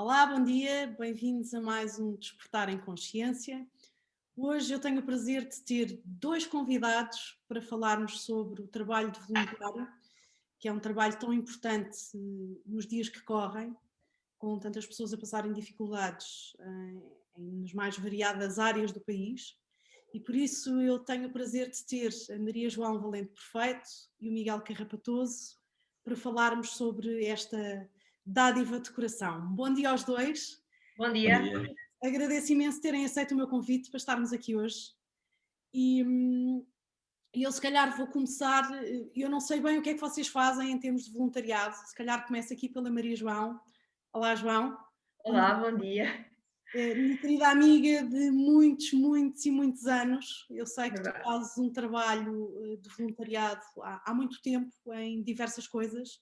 Olá, bom dia, bem-vindos a mais um Despertar em Consciência. Hoje eu tenho o prazer de ter dois convidados para falarmos sobre o trabalho de voluntário, que é um trabalho tão importante nos dias que correm, com tantas pessoas a passarem dificuldades nas mais variadas áreas do país. E por isso eu tenho o prazer de ter a Maria João Valente Perfeito e o Miguel Carrapatoso para falarmos sobre esta dádiva de coração. Bom dia aos dois. Bom Bom dia. dia. Agradeço imenso terem aceito o meu convite para estarmos aqui hoje. E eu se calhar vou começar, eu não sei bem o que é que vocês fazem em termos de voluntariado, se calhar começo aqui pela Maria João. Olá, João. Olá, bom dia. Minha querida amiga de muitos, muitos e muitos anos, eu sei que tu Verdade. fazes um trabalho de voluntariado há muito tempo em diversas coisas.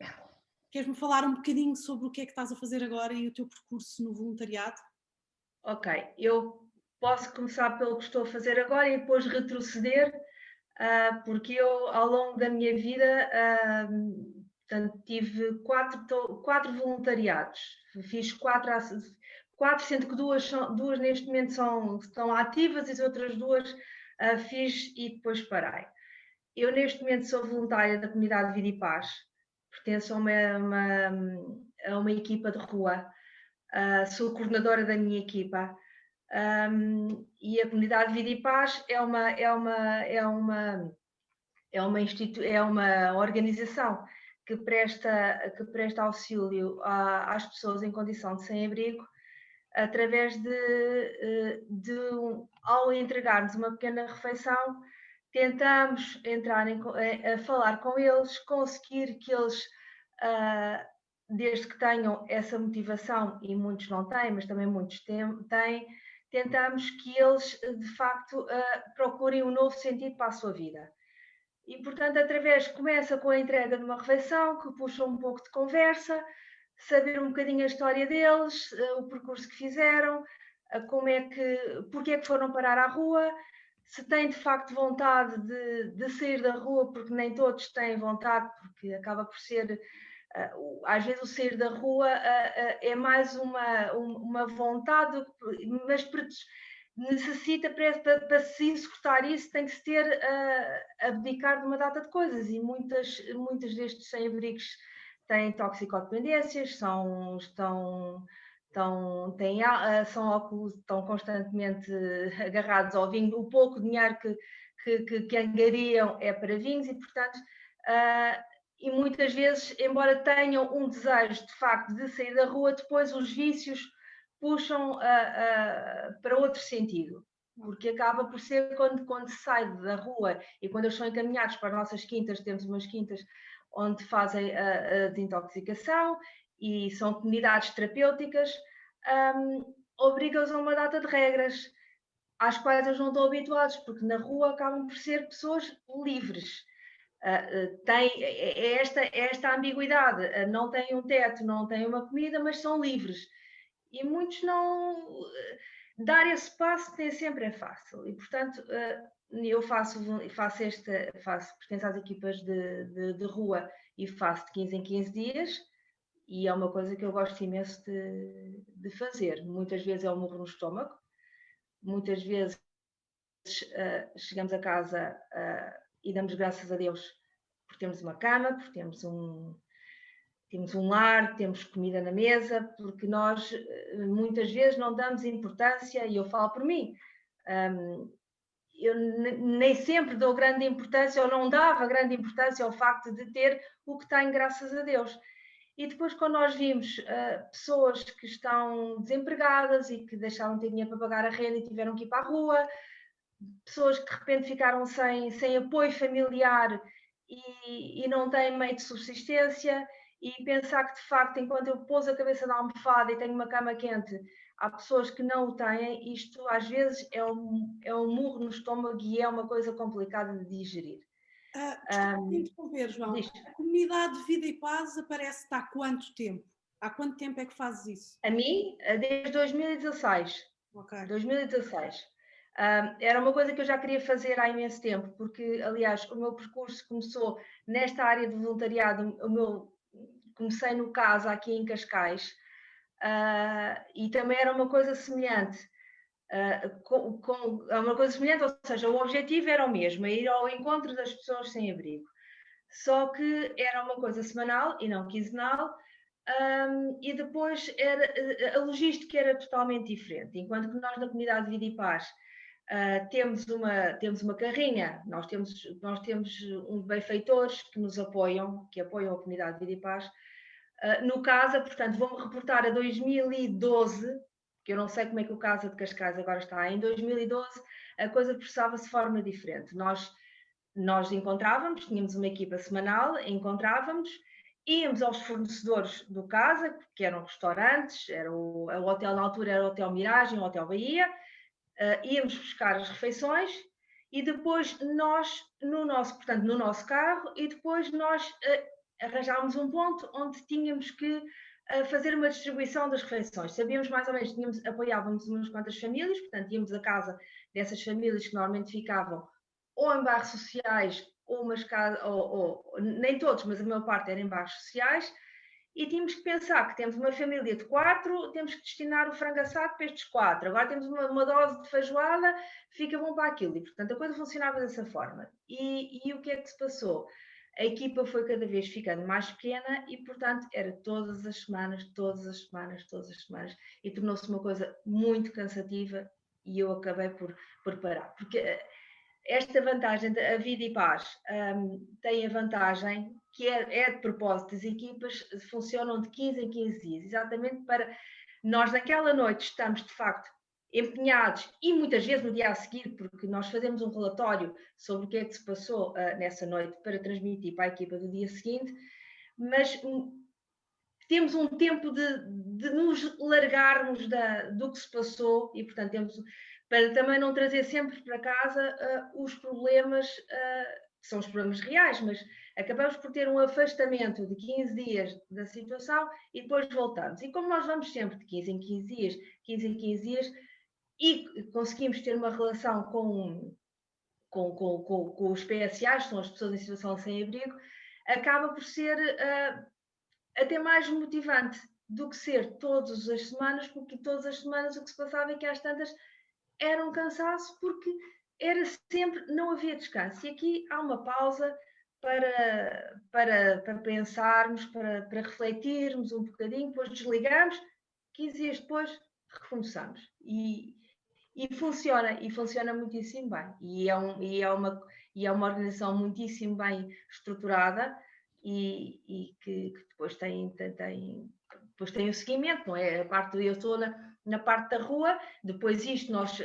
Queres-me falar um bocadinho sobre o que é que estás a fazer agora e o teu percurso no voluntariado? Ok, eu posso começar pelo que estou a fazer agora e depois retroceder, porque eu, ao longo da minha vida, portanto, tive quatro voluntariados. Fiz quatro, sendo que duas neste momento estão ativas e as outras duas fiz e depois parei. Eu, neste momento, sou voluntária da comunidade Vida e Paz, pertenço a uma equipa de rua. Sou coordenadora da minha equipa, e a comunidade Vida e Paz é uma organização que presta auxílio às pessoas em condição de sem-abrigo através ao entregar-nos uma pequena refeição, tentamos entrar a falar com eles, conseguir que eles, desde que tenham essa motivação, e muitos não têm, mas também muitos têm, tentamos que eles, de facto, procurem um novo sentido para a sua vida. E, portanto, começa com a entrega de uma refeição, que puxa um pouco de conversa, saber um bocadinho a história deles, o percurso que fizeram, porque é que foram parar à rua, se têm de facto vontade de sair da rua, porque nem todos têm vontade, porque acaba por ser, às vezes o sair da rua é mais uma vontade, mas necessita para se executar isso, tem que se ter a abdicar de uma data de coisas, e muitos destes sem-abrigos têm toxicodependências, estão constantemente agarrados ao vinho, o pouco dinheiro que angariam é para vinhos, e portanto, e muitas vezes, embora tenham um desejo de facto de sair da rua, depois os vícios puxam para outro sentido, porque acaba por ser quando se sai da rua e quando eles são encaminhados para as nossas quintas, temos umas quintas onde fazem a desintoxicação e são comunidades terapêuticas, obriga-os a uma data de regras às quais eles não estão habituados, porque na rua acabam por ser pessoas livres. É esta ambiguidade, não têm um teto, não têm uma comida, mas são livres. E muitos não. Dar esse passo nem sempre é fácil. E, portanto, eu pertenço às equipas de rua e faço de 15 em 15 dias, e é uma coisa que eu gosto imenso de fazer. Muitas vezes é um murro no estômago, muitas vezes chegamos a casa e damos graças a Deus porque temos uma cama, porque temos um lar, temos comida na mesa, porque nós muitas vezes não damos importância, e eu falo por mim, eu nem sempre dou grande importância, ou não dava grande importância ao facto de ter o que tenho, graças a Deus. E depois, quando nós vimos pessoas que estão desempregadas e que deixaram de ter dinheiro para pagar a renda e tiveram que ir para a rua, pessoas que de repente ficaram sem apoio familiar e não têm meio de subsistência, e pensar que, de facto, enquanto eu pôs a cabeça na almofada e tenho uma cama quente, há pessoas que não o têm, isto às vezes é um murro no estômago e é uma coisa complicada de digerir. Desculpa me interromper, João. A comunidade de Vida e Paz aparece-te há quanto tempo? Há quanto tempo é que fazes isso? A mim, desde 2016. Okay. 2016. Era uma coisa que eu já queria fazer há imenso tempo, porque, aliás, o meu percurso começou nesta área de voluntariado. Comecei no CASA, aqui em Cascais, e também era uma coisa semelhante. Uma coisa semelhante, ou seja, o objetivo era o mesmo, ir ao encontro das pessoas sem abrigo. Só que era uma coisa semanal e não quinzenal, e depois a logística era totalmente diferente. Enquanto que nós na comunidade Vida e Paz temos uma carrinha, nós temos uns benfeitores que nos apoiam, que apoiam a comunidade Vida e Paz. No CASA, portanto, vou-me reportar a 2012, que eu não sei como é que o CASA de Cascais agora está. Em 2012 a coisa processava-se de forma diferente. Nós encontrávamos, tínhamos uma equipa semanal, encontrávamos, íamos aos fornecedores do CASA, que eram restaurantes, o hotel na altura era o Hotel Miragem, o Hotel Bahia, íamos buscar as refeições e depois nós, no nosso carro, e depois nós arranjámos um ponto onde tínhamos que fazer uma distribuição das refeições. Sabíamos mais ou menos, apoiávamos umas quantas famílias, portanto íamos à casa dessas famílias que normalmente ficavam ou em bairros sociais, nem todos, mas a maior parte era em bairros sociais, e tínhamos que pensar que temos uma família de 4, temos que destinar o frango assado para estes 4. Agora temos uma dose de feijoada, fica bom para aquilo. E, portanto, a coisa funcionava dessa forma. E o que é que se passou? A equipa foi cada vez ficando mais pequena e, portanto, era todas as semanas, e tornou-se uma coisa muito cansativa e eu acabei por parar. Porque esta vantagem da Vida e Paz tem a vantagem que é de propósito, as equipas funcionam de 15 em 15 dias, exatamente para nós naquela noite estamos de facto empenhados e muitas vezes no dia a seguir, porque nós fazemos um relatório sobre o que é que se passou nessa noite para transmitir para a equipa do dia seguinte, mas temos um tempo de nos largarmos do que se passou e, portanto, temos para também não trazer sempre para casa os problemas, que são os problemas reais, mas acabamos por ter um afastamento de 15 dias da situação e depois voltamos. E como nós vamos sempre de 15 em 15 dias, e conseguimos ter uma relação com os PSAs, que são as pessoas em situação sem abrigo, acaba por ser até mais motivante do que ser todas as semanas, porque todas as semanas o que se passava é que às tantas era um cansaço, porque era sempre, não havia descanso. E aqui há uma pausa para pensarmos, para refletirmos um bocadinho, depois desligamos, 15 dias depois recomeçamos. E funciona muitíssimo bem. E é uma organização muitíssimo bem estruturada e que depois tem o seguimento, não é? A parte eu estou na parte da rua, depois isto nós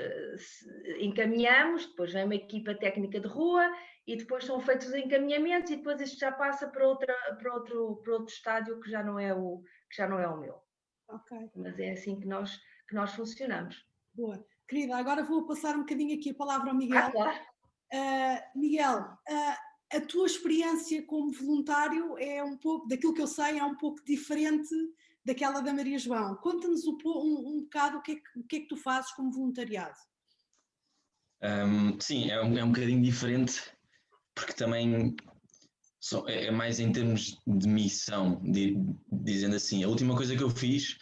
encaminhamos, depois vem uma equipa técnica de rua e depois são feitos os encaminhamentos e depois isto já passa para outro estádio que já não é o meu. Ok. Mas é assim que nós funcionamos. Boa. Querida, agora vou passar um bocadinho aqui a palavra ao Miguel. Claro. Miguel, a tua experiência como voluntário é um pouco, daquilo que eu sei, é um pouco diferente daquela da Maria João. Conta-nos um bocado o que é que tu fazes como voluntariado. Sim, é um bocadinho diferente, porque também é mais em termos de missão, dizendo assim. A última coisa que eu fiz,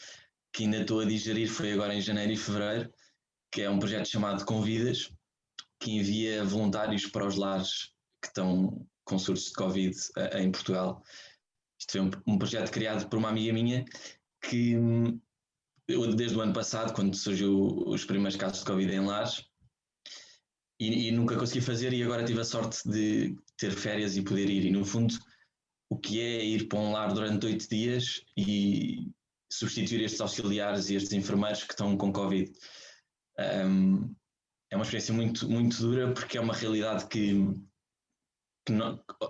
que ainda estou a digerir, foi agora em janeiro e fevereiro, que é um projeto chamado Convidas, que envia voluntários para os lares que estão com surtos de Covid em Portugal. Isto foi um projeto criado por uma amiga minha que, desde o ano passado, quando surgiu os primeiros casos de Covid em lares, e nunca consegui fazer, e agora tive a sorte de ter férias e poder ir. E no fundo, o que é ir para um lar durante 8 dias e substituir estes auxiliares e estes enfermeiros que estão com Covid. É uma experiência muito, muito dura, porque é uma realidade que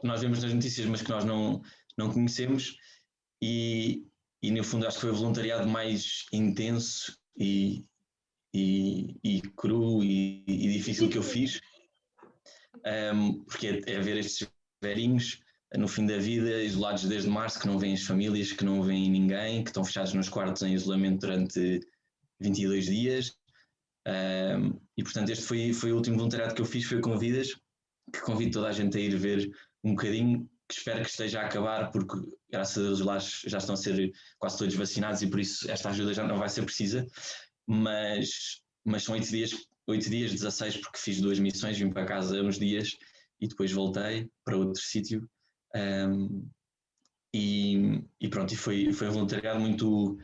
nós vemos nas notícias, mas que nós não conhecemos, e no fundo acho que foi o voluntariado mais intenso e cru e difícil que eu fiz, porque é ver estes velhinhos no fim da vida, isolados desde março, que não veem as famílias, que não veem ninguém, que estão fechados nos quartos em isolamento durante 22 dias. E portanto este foi o último voluntariado que eu fiz, foi Convidas, que convido toda a gente a ir ver um bocadinho. que espero que esteja a acabar, porque graças a Deus os lares já estão a ser quase todos vacinados e por isso esta ajuda já não vai ser precisa, mas são 8 dias, 16, porque fiz 2 missões, vim para casa uns dias e depois voltei para outro sítio. E pronto, e foi um voluntariado muito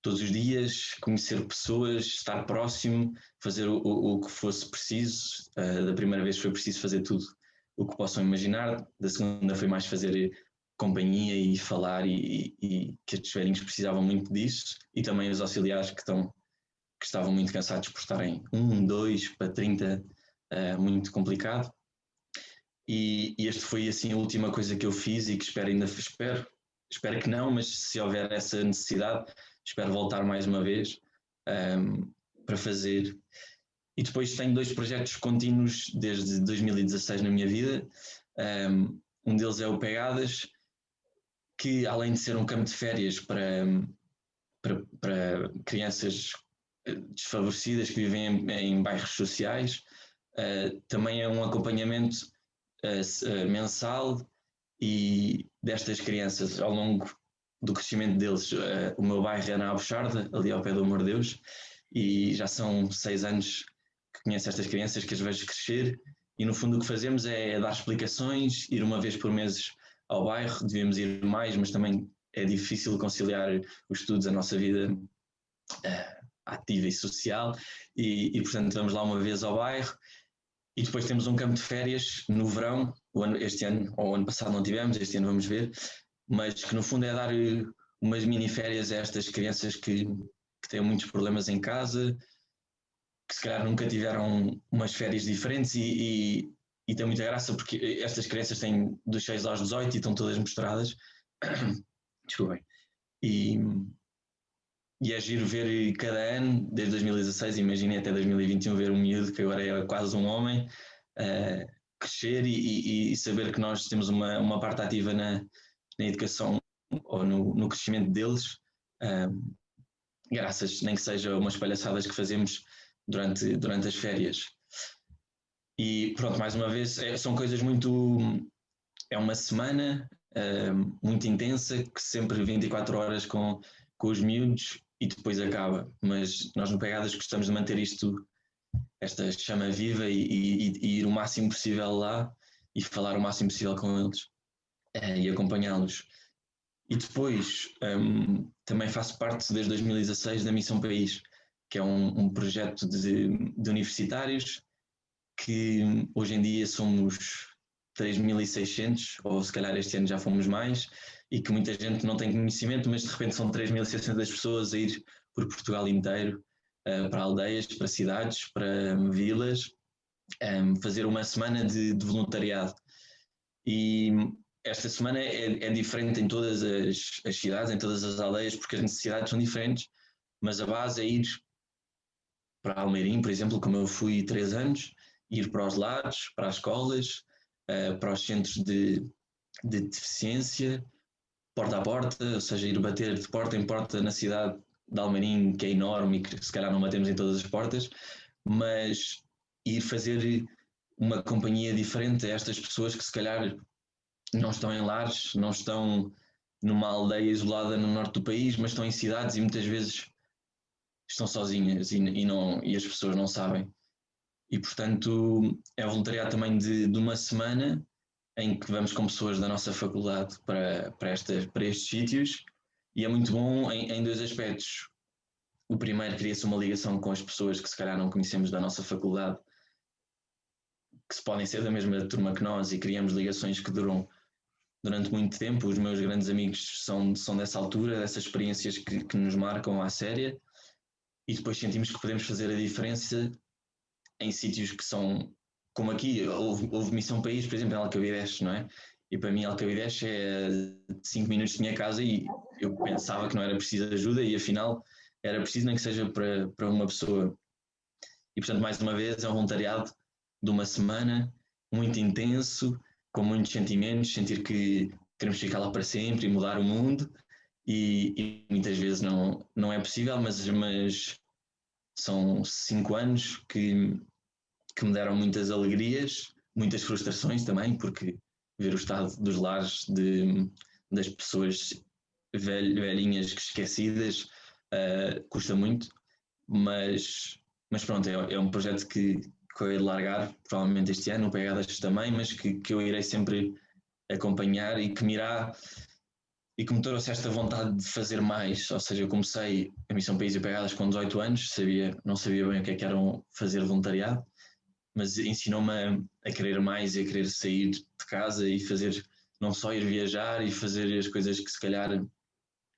todos os dias, conhecer pessoas, estar próximo, fazer o que fosse preciso. Da primeira vez foi preciso fazer tudo o que possam imaginar, da segunda foi mais fazer companhia e falar, e que estes velhinhos precisavam muito disso, e também os auxiliares que estavam muito cansados por estarem 1, 2 para 30, muito complicado. E este foi assim a última coisa que eu fiz e que espero que não, mas se houver essa necessidade, espero voltar mais uma vez para fazer. E depois tenho 2 projetos contínuos desde 2016 na minha vida. Um deles é o Pegadas, que além de ser um campo de férias para crianças desfavorecidas que vivem em bairros sociais, também é um acompanhamento mensal e destas crianças ao longo do crescimento deles. O meu bairro é na Albucharda, ali ao pé do Amor de Deus, e já são 6 anos que conheço estas crianças, que as vejo crescer, e no fundo o que fazemos é dar explicações, ir uma vez por mês ao bairro, devíamos ir mais, mas também é difícil conciliar os estudos, a nossa vida ativa e social, e portanto vamos lá uma vez ao bairro. E depois temos um campo de férias no verão, este ano, ou ano passado não tivemos, este ano vamos ver, mas que no fundo é dar umas mini férias a estas crianças que têm muitos problemas em casa, que se calhar nunca tiveram umas férias diferentes, e tem muita graça porque estas crianças têm dos 6 aos 18 e estão todas misturadas. Desculpem. E é giro ver cada ano, desde 2016, imaginem até 2021, ver um miúdo que agora é quase um homem, crescer e saber que nós temos uma parte ativa na educação ou no crescimento deles, graças, nem que seja umas palhaçadas que fazemos durante as férias. E pronto, mais uma vez, são coisas muito... É uma semana muito intensa, que sempre 24 horas com os miúdos, e depois acaba. Mas nós no Pegadas gostamos de manter esta chama viva e ir o máximo possível lá e falar o máximo possível com eles e acompanhá-los. E depois também faço parte desde 2016 da Missão País, que é um projeto de universitários, que hoje em dia somos 3.600, ou se calhar este ano já fomos mais, e que muita gente não tem conhecimento, mas de repente são 3.600 pessoas a ir por Portugal inteiro, para aldeias, para cidades, para vilas, fazer uma semana de voluntariado. E esta semana é diferente em todas as cidades, em todas as aldeias, porque as necessidades são diferentes, mas a base é ir para Almeirim, por exemplo, como eu fui 3 anos, ir para os lares, para as escolas, para os centros de deficiência, porta a porta, ou seja, ir bater de porta em porta na cidade de Almeirim, que é enorme e que se calhar não batemos em todas as portas, mas ir fazer uma companhia diferente a estas pessoas que se calhar não estão em lares, não estão numa aldeia isolada no norte do país, mas estão em cidades e muitas vezes estão sozinhas e as pessoas não sabem. E, portanto, é um voluntariado também de uma semana em que vamos com pessoas da nossa faculdade para estes sítios, e é muito bom em 2 aspectos. O primeiro, cria-se uma ligação com as pessoas que se calhar não conhecemos da nossa faculdade, que se podem ser da mesma turma que nós, e criamos ligações que duram durante muito tempo. Os meus grandes amigos são dessa altura, dessas experiências que nos marcam à séria, e depois sentimos que podemos fazer a diferença em sítios que são, como aqui, houve Missão País, por exemplo, em Alcabideche, não é? E para mim Alcabideche é 5 minutos de minha casa, e eu pensava que não era preciso ajuda, e afinal era preciso, nem que seja para uma pessoa. E portanto, mais uma vez, é um voluntariado de uma semana, muito intenso, com muitos sentimentos, sentir que queremos ficar lá para sempre e mudar o mundo, e muitas vezes não é possível, mas são 5 anos que me deram muitas alegrias, muitas frustrações também, porque ver o estado dos lares das pessoas velhinhas esquecidas, custa muito, mas pronto, é um projeto que eu hei de largar, provavelmente este ano, o Pegadas também, mas que eu irei sempre acompanhar e que me trouxe esta vontade de fazer mais. Ou seja, eu comecei a Missão País e Pegadas com 18 anos, não sabia bem o que era fazer voluntariado, mas ensinou-me a querer mais e a querer sair de casa e fazer, não só ir viajar e fazer as coisas que se calhar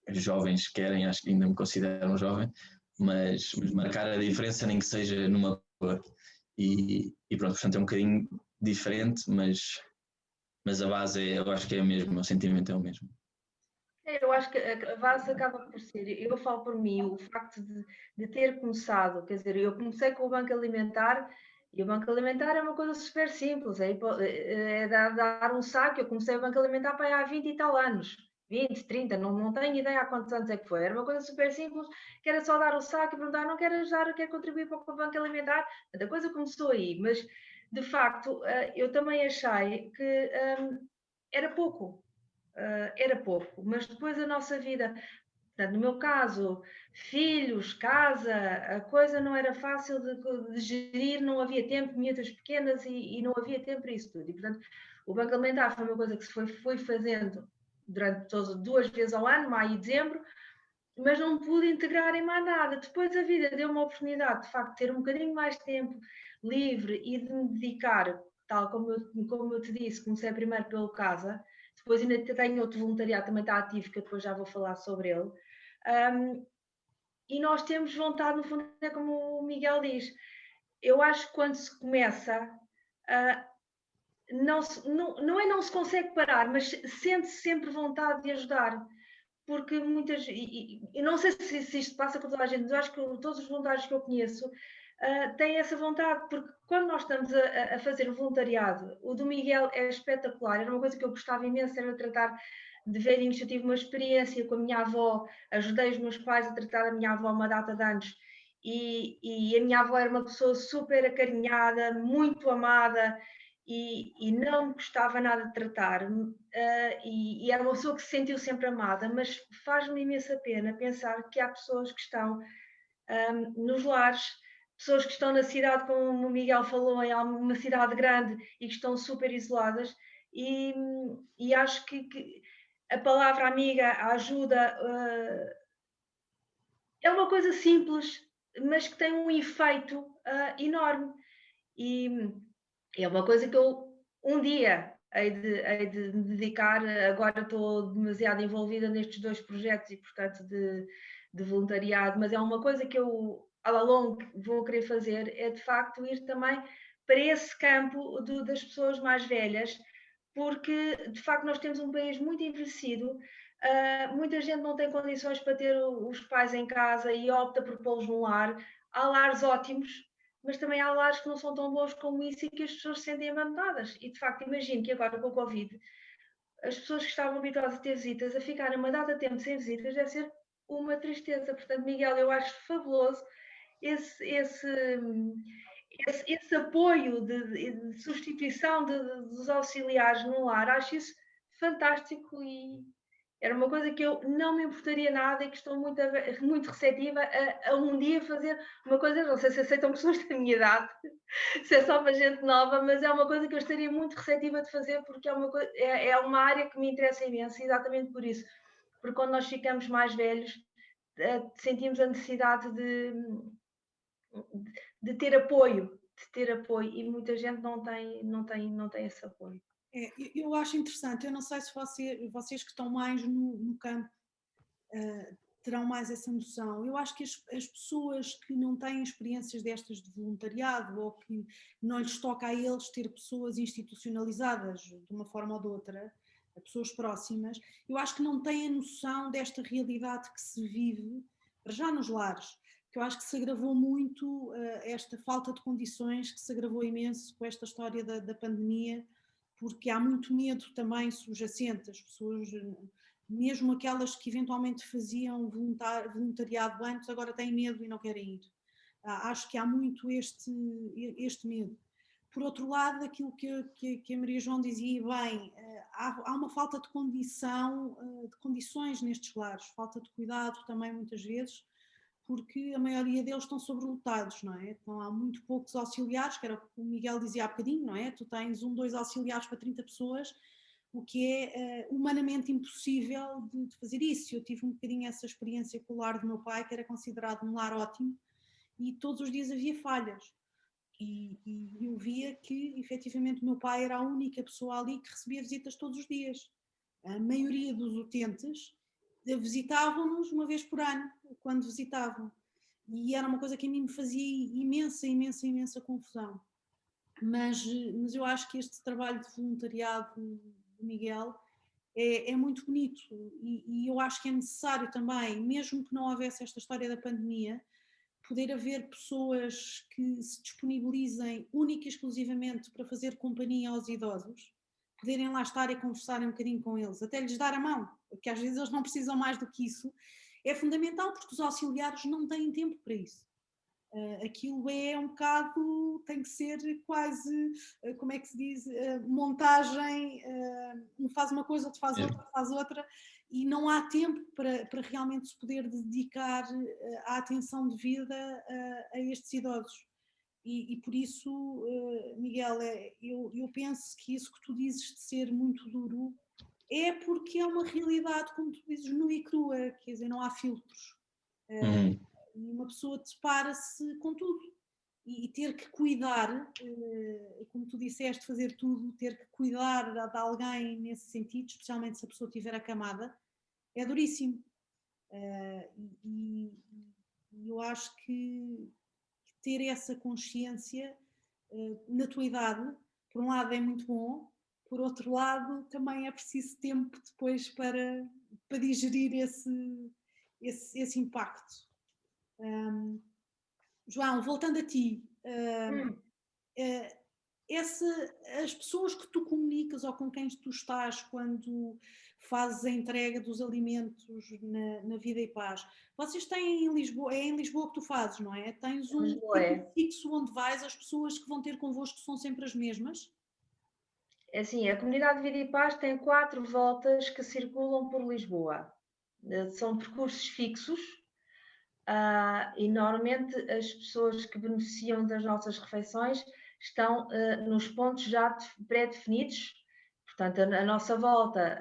os jovens querem, acho que ainda me considero um jovem, mas marcar a diferença nem que seja numa rua. E pronto, portanto é um bocadinho diferente, mas a base eu acho que é a mesma, o sentimento é o mesmo. Eu acho que a base acaba por ser, eu falo por mim, o facto de ter começado, quer dizer, eu comecei com o Banco Alimentar, e o Banco Alimentar é uma coisa super simples, é dar um saco. Eu comecei o Banco Alimentar para aí há 20 e tal anos, 20, 30, não tenho ideia há quantos anos é que foi, era uma coisa super simples, que era só dar o saco e perguntar, não quero ajudar, quero contribuir para o Banco Alimentar, a coisa começou aí, mas de facto eu também achei que era pouco. Era pouco, mas depois a nossa vida, portanto, no meu caso, filhos, casa, a coisa não era fácil de gerir, não havia tempo, miúdas pequenas e não havia tempo para isso tudo. E, portanto, o Banco Alimentar foi uma coisa que se foi fazendo durante 2 vezes ao ano, maio e dezembro, mas não pude integrar em mais nada. Depois a vida deu uma oportunidade, de facto, de ter um bocadinho mais de tempo livre e de me dedicar, tal como eu te disse, comecei primeiro pelo casa. Depois ainda tenho outro voluntariado, também está ativo, que eu depois já vou falar sobre ele. E nós temos vontade, no fundo, é como o Miguel diz. Eu acho que quando se começa, não se consegue parar, mas sente-se sempre vontade de ajudar. Porque muitas, e não sei se isto passa com toda a gente, mas eu acho que todos os voluntários que eu conheço têm essa vontade, porque quando nós estamos a fazer o voluntariado, o do Miguel é espetacular, era uma coisa que eu gostava imenso, era tratar de velhinhos. Eu tive uma experiência com a minha avó, ajudei os meus pais a tratar a minha avó uma data de anos, e a minha avó era uma pessoa super acarinhada, muito amada, e não gostava nada de tratar, e era uma pessoa que se sentiu sempre amada, mas faz-me imensa pena pensar que há pessoas que estão nos lares, pessoas que estão na cidade, como o Miguel falou, em uma cidade grande e que estão super isoladas, e acho que a palavra amiga, a ajuda, é uma coisa simples, mas que tem um efeito enorme. E é uma coisa que eu um dia hei de me dedicar. Agora estou demasiado envolvida nestes 2 projetos e, portanto, de voluntariado, mas é uma coisa que eu, ao longo, vou querer fazer, é de facto ir também para esse campo das pessoas mais velhas, porque de facto nós temos um país muito envelhecido. Muita gente não tem condições para ter os pais em casa e opta por pô-los no lar. Há lares ótimos, mas também há lares que não são tão bons como isso e que as pessoas se sentem abandonadas. E de facto, imagino que agora com o Covid, as pessoas que estavam habituadas a ter visitas, a ficarem uma data de tempo sem visitas, deve ser uma tristeza. Portanto, Miguel, eu acho fabuloso esse apoio de substituição dos auxiliares no lar. Acho isso fantástico e era uma coisa que eu não me importaria nada e que estou muito receptiva a um dia fazer uma coisa. Não sei se aceitam pessoas da minha idade, se é só para gente nova, mas é uma coisa que eu estaria muito receptiva de fazer, porque é uma área que me interessa imenso, exatamente por isso. Porque quando nós ficamos mais velhos, sentimos a necessidade de ter apoio, e muita gente não tem esse apoio. Eu acho interessante, eu não sei se vocês que estão mais no campo terão mais essa noção. Eu acho que as pessoas que não têm experiências destas de voluntariado ou que não lhes toca a eles ter pessoas institucionalizadas de uma forma ou de outra, pessoas próximas, eu acho que não têm a noção desta realidade que se vive já nos lares, que eu acho que se agravou muito esta falta de condições, que se agravou imenso com esta história da pandemia, porque há muito medo também subjacente. As pessoas, mesmo aquelas que eventualmente faziam voluntariado antes, agora têm medo e não querem ir. Acho que há muito este medo. Por outro lado, aquilo que a Maria João dizia bem, há uma falta de condições nestes lares, falta de cuidado também muitas vezes, porque a maioria deles estão sobrelotados, não é? Então há muito poucos auxiliares, que era o que o Miguel dizia há bocadinho, não é? Tu tens 2 auxiliares para 30 pessoas, o que é humanamente impossível de fazer isso. Eu tive um bocadinho essa experiência com o lar do meu pai, que era considerado um lar ótimo, e todos os dias havia falhas. E eu via que, efetivamente, o meu pai era a única pessoa ali que recebia visitas todos os dias. A maioria dos utentes visitavam-nos uma vez por ano, quando visitavam. E era uma coisa que a mim me fazia imensa confusão. Mas eu acho que este trabalho de voluntariado do Miguel é muito bonito. E eu acho que é necessário também, mesmo que não houvesse esta história da pandemia, poder haver pessoas que se disponibilizem única e exclusivamente para fazer companhia aos idosos, poderem lá estar e conversarem um bocadinho com eles, até lhes dar a mão, porque às vezes eles não precisam mais do que isso, é fundamental porque os auxiliares não têm tempo para isso. Aquilo é um bocado, tem que ser quase, como é que se diz, montagem, um faz uma coisa, outro faz outra, e não há tempo para realmente se poder dedicar a atenção devida a estes idosos. E por isso, Miguel, eu penso que isso que tu dizes de ser muito duro é porque é uma realidade, como tu dizes, nua e crua, quer dizer, não há filtros. E uma pessoa depara-se com tudo. E ter que cuidar, como tu disseste, fazer tudo, ter que cuidar de alguém nesse sentido, especialmente se a pessoa estiver acamada, é duríssimo. E eu acho que ter essa consciência na tua idade, por um lado é muito bom, por outro lado também é preciso tempo depois para digerir esse impacto. João, voltando a ti, as pessoas que tu comunicas ou com quem tu estás quando fazes a entrega dos alimentos na Vida e Paz, vocês têm em Lisboa, é em Lisboa que tu fazes, não é? Tens um sítio fixo onde vais, as pessoas que vão ter convosco são sempre as mesmas? É assim, a comunidade Vida e Paz tem 4 voltas que circulam por Lisboa. São percursos fixos e normalmente as pessoas que beneficiam das nossas refeições estão nos pontos já pré-definidos. Portanto, a nossa volta,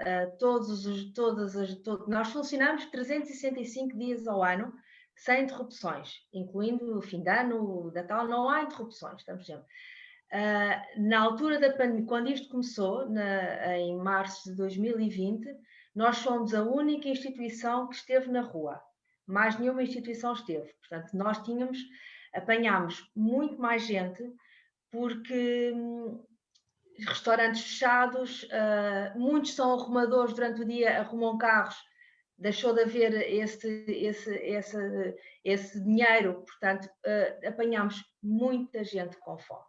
nós funcionamos 365 dias ao ano, sem interrupções, incluindo o fim de ano, o Natal, não há interrupções, estamos sempre. Na altura da pandemia, quando isto começou, em março de 2020, nós fomos a única instituição que esteve na rua. Mais nenhuma instituição esteve. Portanto, nós apanhámos muito mais gente, porque restaurantes fechados, muitos são arrumadores durante o dia, arrumam carros, deixou de haver esse dinheiro, portanto, apanhámos muita gente com fome.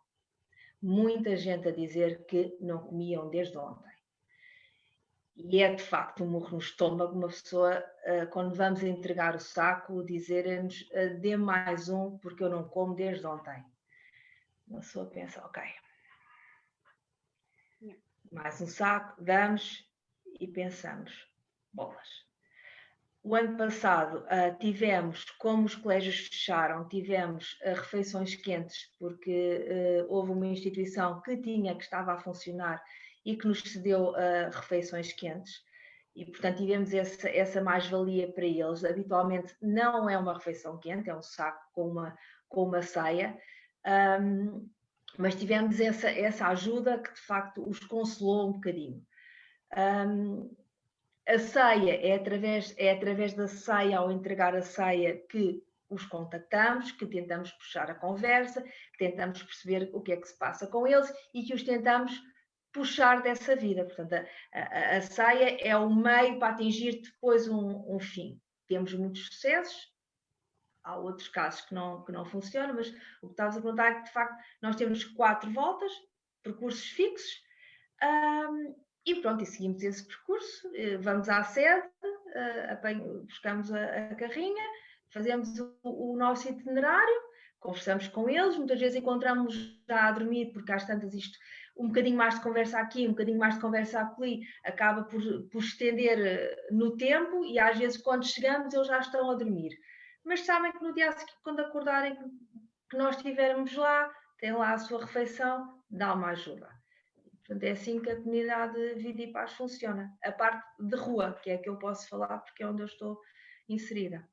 Muita gente a dizer que não comiam desde ontem. E é de facto um murro no estômago, uma pessoa, quando vamos entregar o saco, dizer-nos dê mais um porque eu não como desde ontem. Uma pessoa pensa, ok, mais um saco, damos e pensamos, bolas. O ano passado tivemos, como os colégios fecharam, tivemos refeições quentes, porque houve uma instituição que estava a funcionar e que nos cedeu refeições quentes. E, portanto, tivemos essa mais-valia para eles. Habitualmente não é uma refeição quente, é um saco com uma ceia. Mas tivemos essa ajuda que, de facto, os consolou um bocadinho. A ceia é através da ceia, ao entregar a ceia, que os contactamos, que tentamos puxar a conversa, que tentamos perceber o que é que se passa com eles e que os tentamos puxar dessa vida. Portanto, a ceia é o meio para atingir depois um fim. Temos muitos sucessos, há outros casos que não funcionam, mas o que estavas a perguntar é que, de facto, nós temos 4 voltas, percursos fixos, e pronto, e seguimos esse percurso, vamos à sede, buscamos a carrinha, fazemos o nosso itinerário, conversamos com eles, muitas vezes encontramos já a dormir, porque às tantas isto, um bocadinho mais de conversa aqui, um bocadinho mais de conversa ali, acaba por estender no tempo e às vezes quando chegamos eles já estão a dormir. Mas sabem que no dia seguinte, quando acordarem, que nós estivermos lá, têm lá a sua refeição, dá uma ajuda. Portanto, é assim que a comunidade Vida e Paz funciona. A parte de rua, que é a que eu posso falar, porque é onde eu estou inserida.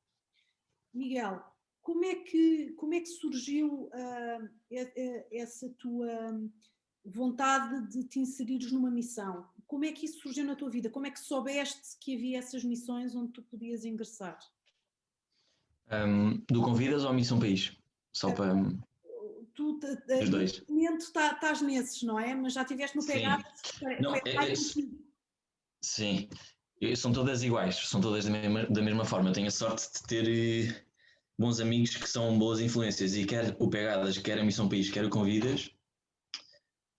Miguel, como é que surgiu essa tua vontade de te inserires numa missão? Como é que isso surgiu na tua vida? Como é que soubeste que havia essas missões onde tu podias ingressar? Do Convidas ou Missão País? Só para Tu os dois. estás nesses, não é? Mas já estiveste no Pegadas. Não, sim, são todas iguais, são todas da mesma forma. Eu tenho a sorte de ter bons amigos que são boas influências e quer o Pegadas, quer a Missão País, quer o Convidas,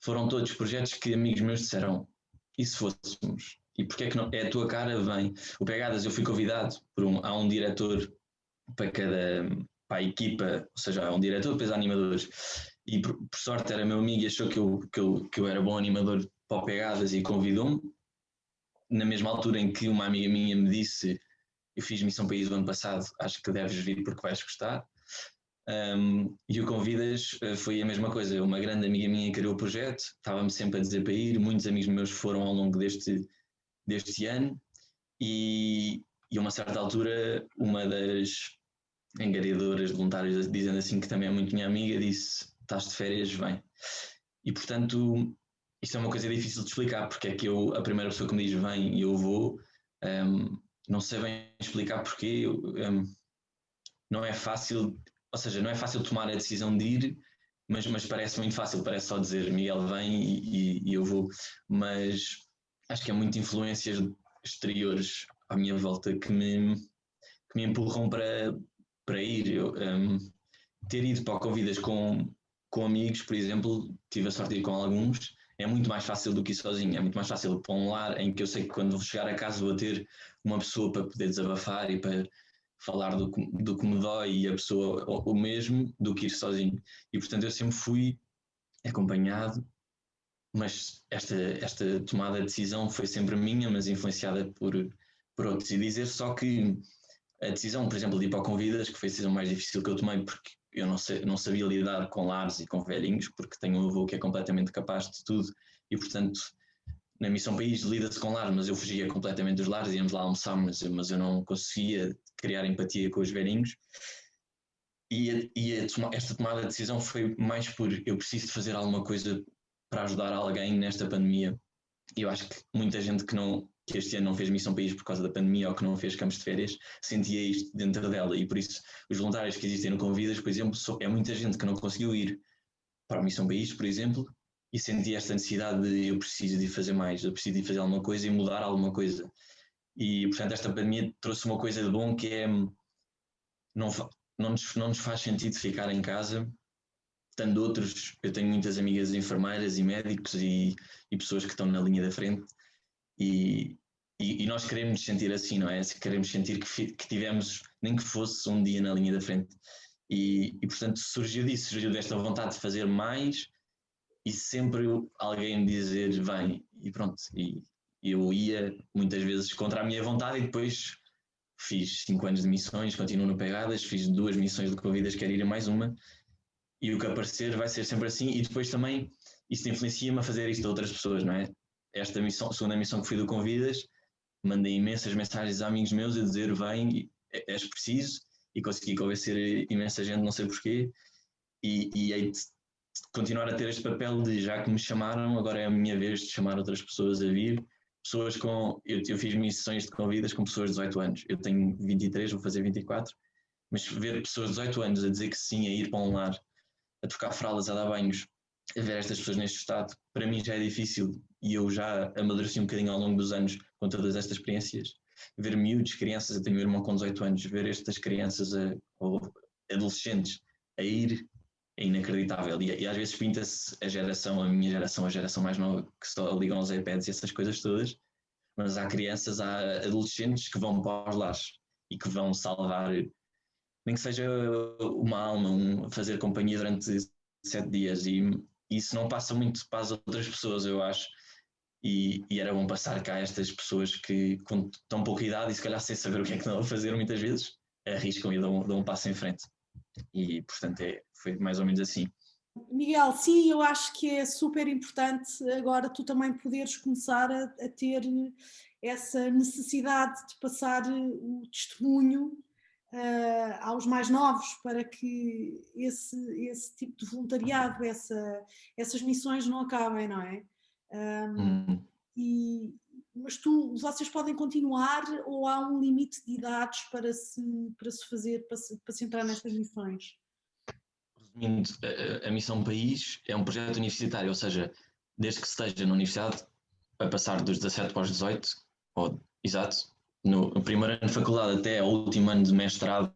foram todos projetos que amigos meus disseram, e se fôssemos? E porque é que não? É a tua cara, vem. O Pegadas eu fui convidado há um diretor para a equipa, ou seja, há um diretor, depois há animadores. E por sorte era meu amigo e achou que eu era bom animador para o Pegadas e convidou-me. Na mesma altura em que uma amiga minha me disse, eu fiz Missão País o ano passado, acho que deves vir porque vais gostar. E o Convidas foi a mesma coisa, uma grande amiga minha criou o projeto, estava-me sempre a dizer para ir, muitos amigos meus foram ao longo deste ano e a uma certa altura uma das angariadoras voluntárias, dizendo assim que também é muito minha amiga, disse, estás de férias, vem. E portanto, isto é uma coisa difícil de explicar, porque é que a primeira pessoa que me diz vem e eu vou, não sei bem explicar porquê, não é fácil, ou seja, não é fácil tomar a decisão de ir, mas parece muito fácil, parece só dizer Miguel vem e eu vou, mas acho que é muito influências exteriores à minha volta que me empurram para ir. Ter ido para o Convidas com amigos, por exemplo, tive a sorte de ir com alguns, é muito mais fácil do que ir sozinho, é muito mais fácil para um lar em que eu sei que quando vou chegar a casa vou ter uma pessoa para poder desabafar e para falar do que me dói e a pessoa o mesmo do que ir sozinho. E portanto eu sempre fui acompanhado, mas esta tomada de decisão foi sempre minha, mas influenciada por outros. E dizer só que a decisão, por exemplo, de ir para o Convidas, que foi a decisão mais difícil que eu tomei, porque eu não sabia lidar com lares e com velhinhos, porque tenho um avô que é completamente capaz de tudo, e portanto, na Missão País lida-se com lares, mas eu fugia completamente dos lares, íamos lá almoçar, mas eu não conseguia criar empatia com os velhinhos. Esta tomada de decisão foi mais por eu preciso de fazer alguma coisa para ajudar alguém nesta pandemia. E eu acho que muita gente que este ano não fez Missão País por causa da pandemia ou que não fez campos de férias, sentia isto dentro dela e por isso os voluntários que existem no Convidas, por exemplo, é muita gente que não conseguiu ir para a Missão País, por exemplo, e sentia esta necessidade de eu preciso de fazer mais, eu preciso de fazer alguma coisa e mudar alguma coisa. E portanto esta pandemia trouxe uma coisa de bom que é não nos faz sentido ficar em casa. Tanto outros, eu tenho muitas amigas enfermeiras e médicos e pessoas que estão na linha da frente e nós queremos sentir assim, não é? Queremos sentir que tivemos, nem que fosse um dia na linha da frente e portanto surgiu desta vontade de fazer mais e sempre alguém me dizer vem e pronto, e eu ia muitas vezes contra a minha vontade e depois fiz 5 anos de missões, continuo no Pegadas, fiz 2 missões de Convidas, quero ir a mais uma e o que aparecer vai ser sempre assim e depois também isso influencia-me a fazer isto a outras pessoas, não é? Esta missão, segunda missão que fui do Convidas, mandei imensas mensagens a amigos meus a dizer vem, és preciso e consegui convencer imensa gente, não sei porquê e hei de continuar a ter este papel de já que me chamaram, agora é a minha vez de chamar outras pessoas a vir, pessoas eu fiz missões de Convidas com pessoas de 18 anos, eu tenho 23, vou fazer 24, mas ver pessoas de 18 anos a dizer que sim, a ir para um lar, a trocar fraldas, a dar banhos, a ver estas pessoas neste estado, para mim já é difícil e eu já amadureci um bocadinho ao longo dos anos com todas estas experiências. Ver miúdos, crianças, eu tenho um irmão com 18 anos, ver estas crianças ou adolescentes a ir é inacreditável e às vezes pinta-se a minha geração, a geração mais nova que só ligam aos iPads e essas coisas todas, mas há crianças, há adolescentes que vão para os lares e que vão salvar nem que seja uma alma, fazer companhia durante 7 dias, e isso não passa muito para as outras pessoas, eu acho. E era bom passar cá estas pessoas que com tão pouca idade e se calhar sem saber o que é que estão a fazer muitas vezes, arriscam e dão um passo em frente. E portanto foi mais ou menos assim. Miguel, sim, eu acho que é super importante agora tu também poderes começar a ter essa necessidade de passar o testemunho aos mais novos, para que esse tipo de voluntariado, essas missões não acabem, não é? Mas vocês podem continuar ou há um limite de idades para se entrar nestas missões? Resumindo, a Missão País é um projeto universitário, ou seja, desde que se esteja na universidade, a passar dos 17 para os 18, exato, no primeiro ano de faculdade até ao último ano de mestrado,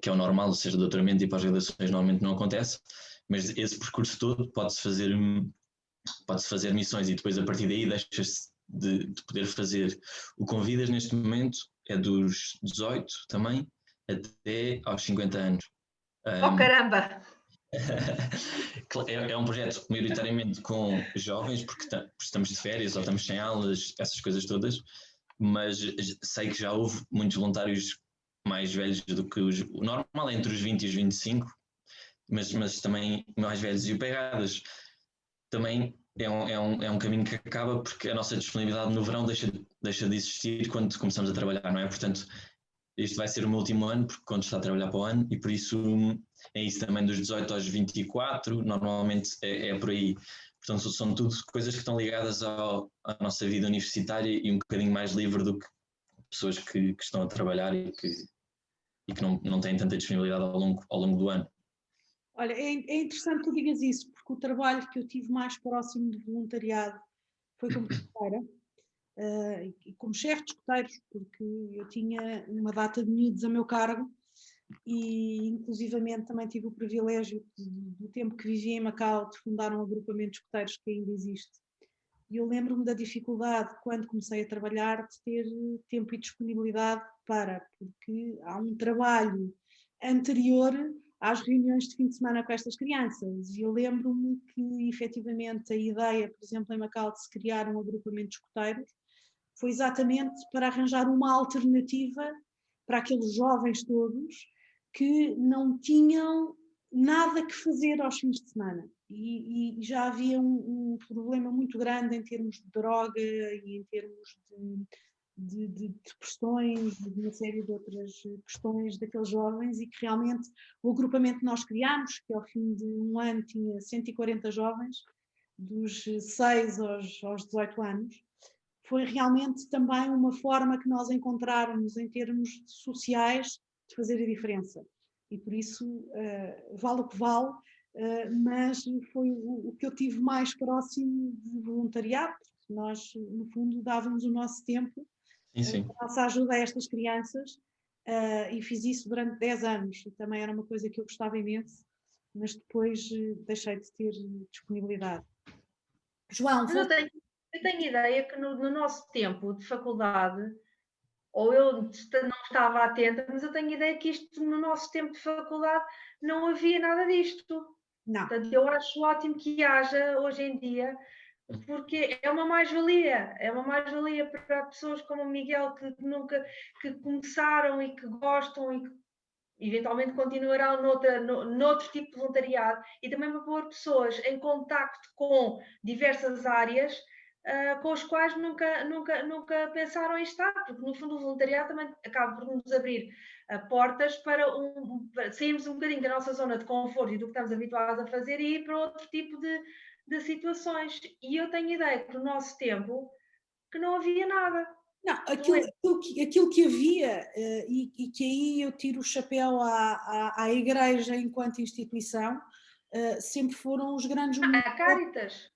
que é o normal, ou seja, doutoramento e pós-graduações normalmente não acontece, mas esse percurso todo pode-se fazer missões e depois a partir daí deixa-se de poder fazer. O Convidas neste momento é dos 18 também até aos 50 anos. Oh, caramba! É um projeto maioritariamente com jovens, porque estamos de férias ou estamos sem aulas, essas coisas todas, mas sei que já houve muitos voluntários mais velhos do que o normal, entre os 20 e os 25, mas também mais velhos. E o Pegadas também é um caminho que acaba porque a nossa disponibilidade no verão deixa de existir quando começamos a trabalhar, não é? Portanto, este vai ser o meu último ano, porque quando está a trabalhar para o ano, e por isso é isso também dos 18 aos 24, normalmente é por aí. Portanto, são tudo coisas que estão ligadas à nossa vida universitária e um bocadinho mais livre do que pessoas que estão a trabalhar e que não têm tanta disponibilidade ao longo do ano. Olha, é interessante que tu digas isso, porque o trabalho que eu tive mais próximo de voluntariado foi como escoteira, e como chefe de escoteiros, porque eu tinha uma data de miúdos a meu cargo e inclusivamente também tive o privilégio do tempo que vivi em Macau de fundar um agrupamento de escoteiros que ainda existe. E eu lembro-me da dificuldade, quando comecei a trabalhar, de ter tempo e disponibilidade porque há um trabalho anterior às reuniões de fim de semana com estas crianças. E eu lembro-me que, efetivamente, a ideia, por exemplo, em Macau, de se criar um agrupamento de escoteiros, foi exatamente para arranjar uma alternativa para aqueles jovens todos que não tinham nada que fazer aos fins de semana. E já havia um problema muito grande em termos de droga e em termos de depressões e de uma série de outras questões daqueles jovens, e que realmente o agrupamento que nós criámos, que ao fim de um ano tinha 140 jovens, dos 6 aos 18 anos, foi realmente também uma forma que nós encontráramos em termos sociais de fazer a diferença. E por isso vale o que vale, mas foi o que eu tive mais próximo de voluntariado, porque nós, no fundo, dávamos o nosso tempo, a nossa ajuda a estas crianças, e fiz isso durante 10 anos, e também era uma coisa que eu gostava imenso, mas depois deixei de ter disponibilidade. João, eu tenho ideia que no nosso tempo de faculdade, ou eu não estava atenta, mas eu tenho ideia que isto no nosso tempo de faculdade não havia nada disto. Não. Portanto, eu acho ótimo que haja hoje em dia, porque é uma mais-valia para pessoas como o Miguel que começaram e que gostam e que eventualmente continuarão noutro tipo de voluntariado, e também para pôr pessoas em contacto com diversas áreas com os quais nunca pensaram em estar, porque no fundo o voluntariado também acaba por nos abrir portas para sairmos um bocadinho da nossa zona de conforto e do que estamos habituados a fazer e ir para outro tipo de situações. E eu tenho ideia que no nosso tempo que não havia nada. Não, aquilo que havia, e que aí eu tiro o chapéu à Igreja enquanto instituição, sempre foram os grandes... A Cáritas.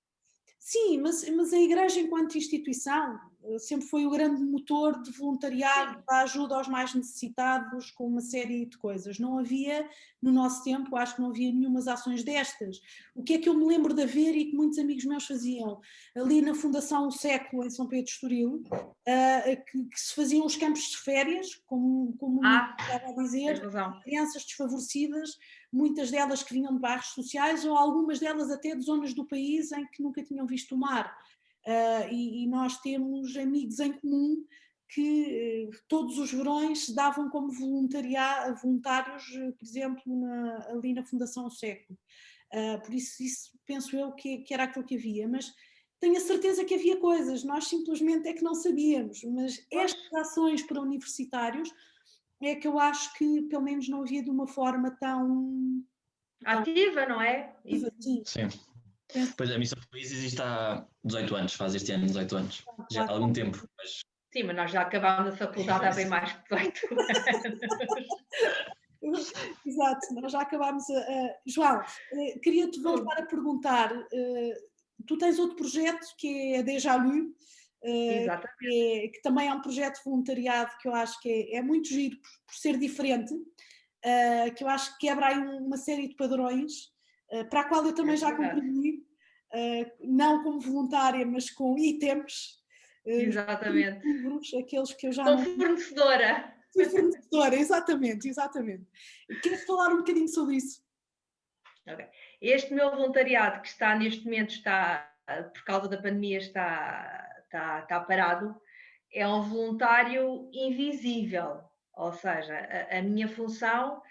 Sim, mas a Igreja enquanto instituição, sempre foi o grande motor de voluntariado, da ajuda aos mais necessitados, com uma série de coisas. Não havia, no nosso tempo, acho que não havia nenhumas ações destas. O que é que eu me lembro de haver e que muitos amigos meus faziam? Ali na Fundação O Século, em São Pedro de Estoril, que se faziam os campos de férias, como o Nico estava a dizer, crianças desfavorecidas, muitas delas que vinham de bairros sociais ou algumas delas até de zonas do país em que nunca tinham visto o mar. E nós temos amigos em comum que todos os verões se davam como voluntários, por exemplo, ali na Fundação O Século. Por isso penso eu que era aquilo que havia, mas tenho a certeza que havia coisas, nós simplesmente é que não sabíamos, mas estas ações para universitários é que eu acho que pelo menos não havia de uma forma tão ativa, não é? Sim. Pois a Missão País existe há 18 anos, faz este ano 18 anos, já há algum tempo. Mas... Sim, mas nós já acabámos a faculdade há bem mais que 18 anos. Exato, nós já acabámos João, queria-te voltar a perguntar, tu tens outro projeto que é a Déjà Lu, que também é um projeto de voluntariado que eu acho que é muito giro por ser diferente, que eu acho que quebra aí uma série de padrões, para a qual eu também já contribuí, não como voluntária, mas com itens. Exatamente. Livros, aqueles que eu já não... fornecedora. Fui fornecedora, exatamente. Queres falar um bocadinho sobre isso? Okay. Este meu voluntariado, que está neste momento, por causa da pandemia, está parado, é um voluntário invisível, ou seja, a minha função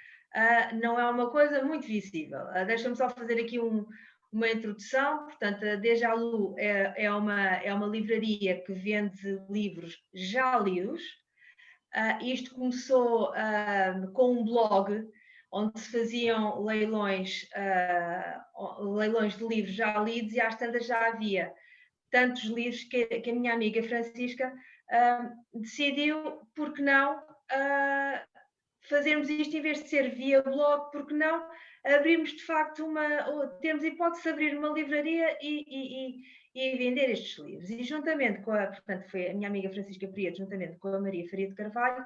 não é uma coisa muito visível. Deixa-me só fazer aqui uma introdução. Portanto, a Déjà Lu é uma livraria que vende livros já lidos. Isto começou com um blog onde se faziam leilões de livros já lidos, e às tantas já havia tantos livros que a minha amiga Francisca decidiu, por que não fazermos isto em vez de ser via blog, porque não abrirmos de facto termos hipótese de abrir uma livraria e vender estes livros. E juntamente portanto foi a minha amiga Francisca Prieto, juntamente com a Maria Faria de Carvalho,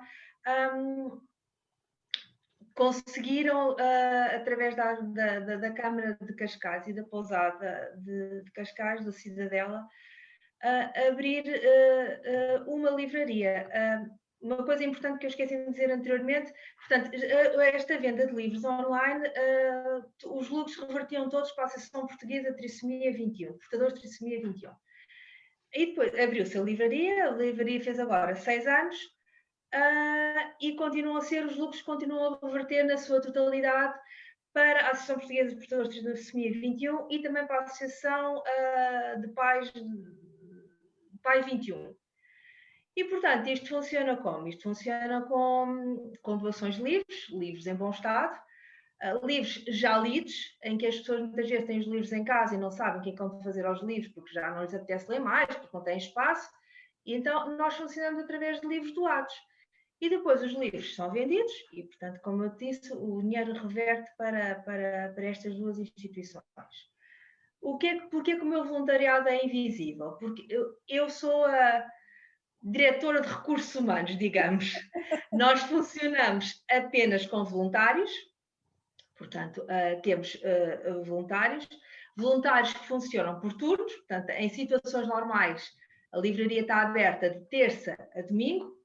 conseguiram, através da Câmara de Cascais e da Pousada de Cascais, da Cidadela, abrir uma livraria. Uma coisa importante que eu esqueci de dizer anteriormente, portanto, esta venda de livros online, os lucros revertiam todos para a Associação Portuguesa de Trissomia 21, portadores de Trissomia 21. E depois abriu-se a livraria fez agora 6 anos, e os lucros continuam a reverter na sua totalidade para a Associação Portuguesa de Portadores de Trissomia 21 e também para a Associação de Pais 21. E, portanto, isto funciona como? Isto funciona com doações de livros em bom estado, livros já lidos, em que as pessoas muitas vezes têm os livros em casa e não sabem o que é que vão fazer aos livros, porque já não lhes apetece ler mais, porque não têm espaço, e então nós funcionamos através de livros doados. E depois os livros são vendidos e, portanto, como eu disse, o dinheiro reverte para estas duas instituições. Porquê que o meu voluntariado é invisível? Porque eu sou a diretora de recursos humanos, digamos. Nós funcionamos apenas com voluntários, portanto, temos voluntários que funcionam por turnos, portanto, em situações normais, a livraria está aberta de terça a domingo,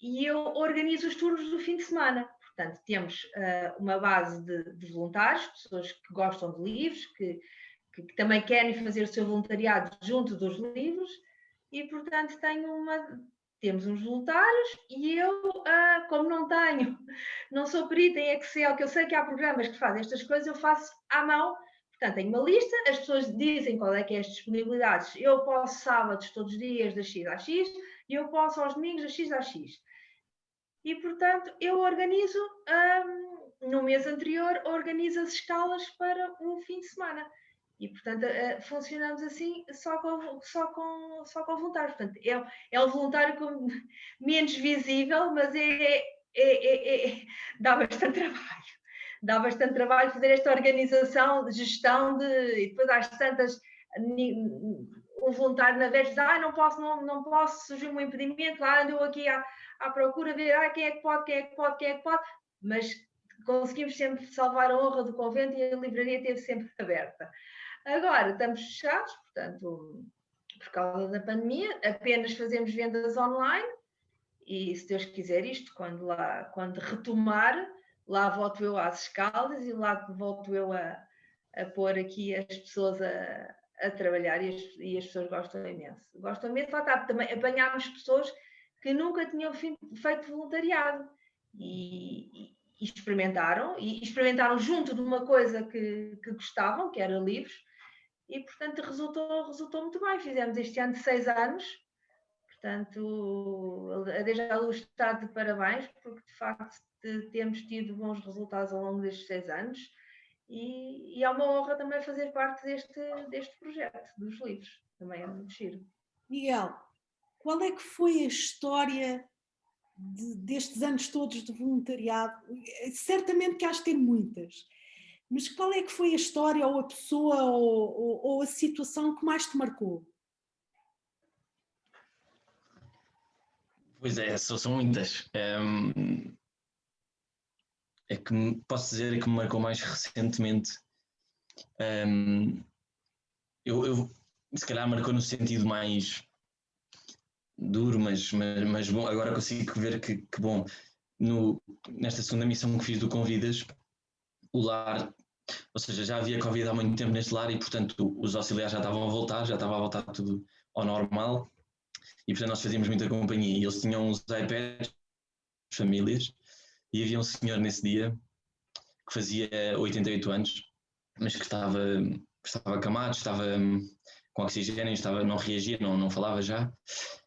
e eu organizo os turnos do fim de semana. Portanto, temos uma base de voluntários, pessoas que gostam de livros, que também querem fazer o seu voluntariado junto dos livros, e, portanto, temos uns voluntários e eu, como não sou perita em Excel, que eu sei que há programas que fazem estas coisas, eu faço à mão. Portanto, tenho uma lista, as pessoas dizem qual é que é as disponibilidades. Eu posso sábados todos os dias das X às X e eu posso aos domingos das X às X. E, portanto, eu organizo, no mês anterior, organizo as escalas para um fim de semana. E, portanto, funcionamos assim só com voluntários. Portanto, é um voluntário menos visível, mas dá bastante trabalho. Dá bastante trabalho fazer esta organização de gestão e depois às tantas um voluntário na vez diz, não posso, surgiu um impedimento, lá andou aqui à procura, ver quem é que pode, mas conseguimos sempre salvar a honra do convento e a livraria esteve sempre aberta. Agora estamos fechados, portanto, por causa da pandemia, apenas fazemos vendas online e, se Deus quiser isto, quando retomar, lá volto eu às escalas e lá volto eu a pôr aqui as pessoas a trabalhar e as pessoas gostam imenso. Gostam imenso, lá está, também apanhámos pessoas que nunca tinham feito voluntariado e experimentaram junto de uma coisa que gostavam, que era livros, e portanto resultou muito bem. Fizemos este ano 6 anos, portanto, a Deja Luz está de parabéns, porque de facto temos tido bons resultados ao longo destes 6 anos. E é uma honra também fazer parte deste projeto dos livros, também é muito giro. Miguel, qual é que foi a história destes anos todos de voluntariado? Certamente que has de ter muitas, mas qual é que foi a história ou a pessoa ou a situação que mais te marcou? Pois é, são muitas. É que posso dizer que me marcou mais recentemente. Eu se calhar marcou no sentido mais duro, mas bom, agora consigo ver que bom, nesta segunda missão que fiz do Convidas, o lar, ou seja, já havia Covid há muito tempo neste lar e, portanto, os auxiliares já estavam a voltar, já estava a voltar tudo ao normal e, portanto, nós fazíamos muita companhia e eles tinham uns iPads, famílias, e havia um senhor nesse dia que fazia 88 anos, mas que estava acamado, estava com oxigênio, não reagia, não falava já.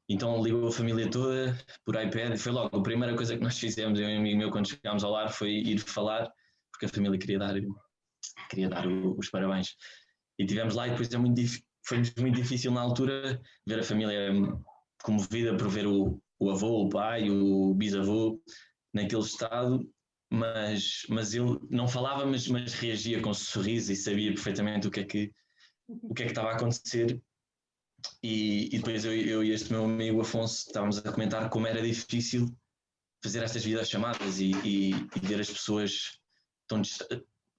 Então ligou a família toda por iPad e foi logo a primeira coisa que nós fizemos, eu e um amigo meu, quando chegámos ao lar, foi ir falar, porque a família queria dar os parabéns. E estivemos lá e depois foi muito difícil na altura ver a família comovida por ver o avô, o pai, o bisavô naquele estado, mas ele não falava, mas reagia com um sorriso e sabia perfeitamente o que é que estava a acontecer. E depois eu e este meu amigo Afonso estávamos a comentar como era difícil fazer estas videochamadas e ver as pessoas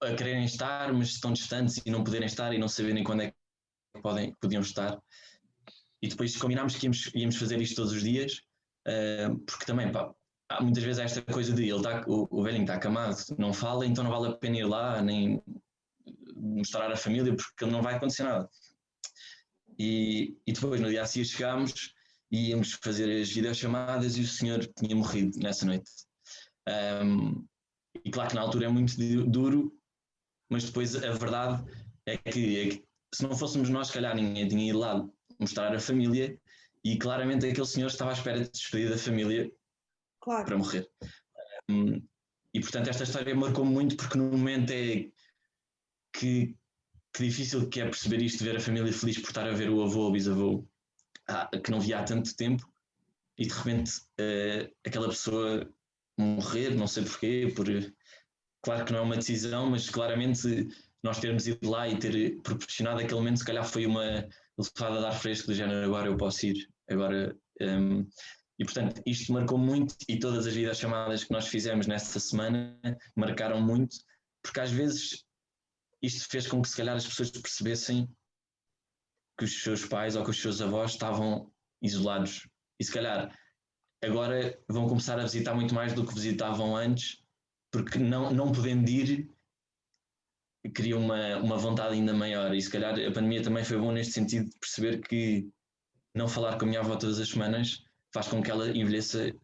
a quererem estar, mas estão distantes e não poderem estar e não saberem quando é que podiam estar. E depois combinámos que íamos fazer isto todos os dias, porque também, muitas vezes há esta coisa de o velhinho está acamado, não fala, então não vale a pena ir lá, nem mostrar à família, porque não vai acontecer nada. E depois, no dia a seguir, chegámos e íamos fazer as videochamadas e o senhor tinha morrido nessa noite. E claro que na altura é muito duro, mas depois a verdade é que se não fôssemos nós, se calhar ninguém tinha ido lá mostrar a família e claramente aquele senhor estava à espera de despedir da família, claro, para morrer. E portanto esta história marcou-me muito porque no momento é que difícil que é perceber isto, ver a família feliz por estar a ver o avô ou o bisavô que não via há tanto tempo e de repente aquela pessoa morrer, não sei porquê, claro que não é uma decisão, mas claramente nós termos ido lá e ter proporcionado aquele momento, se calhar foi uma levada de ar fresco do género, agora eu posso ir, agora... E portanto isto marcou muito e todas as videochamadas que nós fizemos nesta semana marcaram muito, porque às vezes isto fez com que se calhar as pessoas percebessem que os seus pais ou que os seus avós estavam isolados e se calhar agora vão começar a visitar muito mais do que visitavam antes, porque não podendo ir cria uma vontade ainda maior e se calhar a pandemia também foi bom neste sentido de perceber que não falar com a minha avó todas as semanas faz com que ela envelheça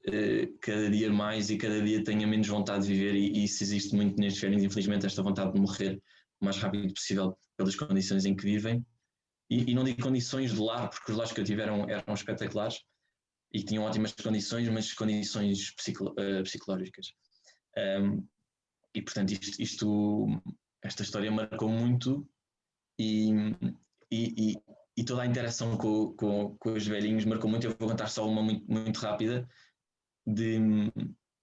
cada dia mais e cada dia tenha menos vontade de viver e isso existe muito nestes velhos, infelizmente, esta vontade de morrer o mais rápido possível pelas condições em que vivem e não digo condições de lar, porque os lares que eu tive eram espetaculares e tinham ótimas condições, mas condições psicológicas. E portanto esta história marcou muito e toda a interação com os velhinhos marcou muito. Eu vou contar só uma muito, muito rápida de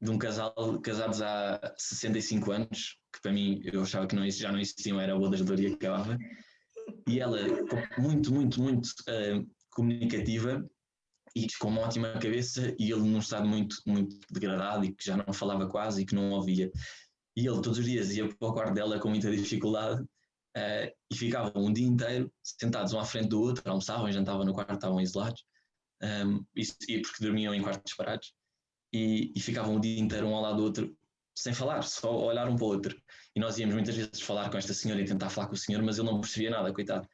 um casal casados há 65 anos, que para mim eu achava que já não existiam, era a boda de Loria que acabava. e ela muito, muito, muito comunicativa e com uma ótima cabeça, e ele num estado muito, muito degradado e que já não falava quase e que não ouvia. E ele todos os dias ia para o quarto dela com muita dificuldade e ficavam um dia inteiro sentados um à frente do outro, almoçavam e jantavam no quarto, estavam isolados, e porque dormiam em quartos separados, e ficavam o dia inteiro um ao lado do outro sem falar, só olhar um para o outro. E nós íamos muitas vezes falar com esta senhora e tentar falar com o senhor, mas ele não percebia nada, coitado.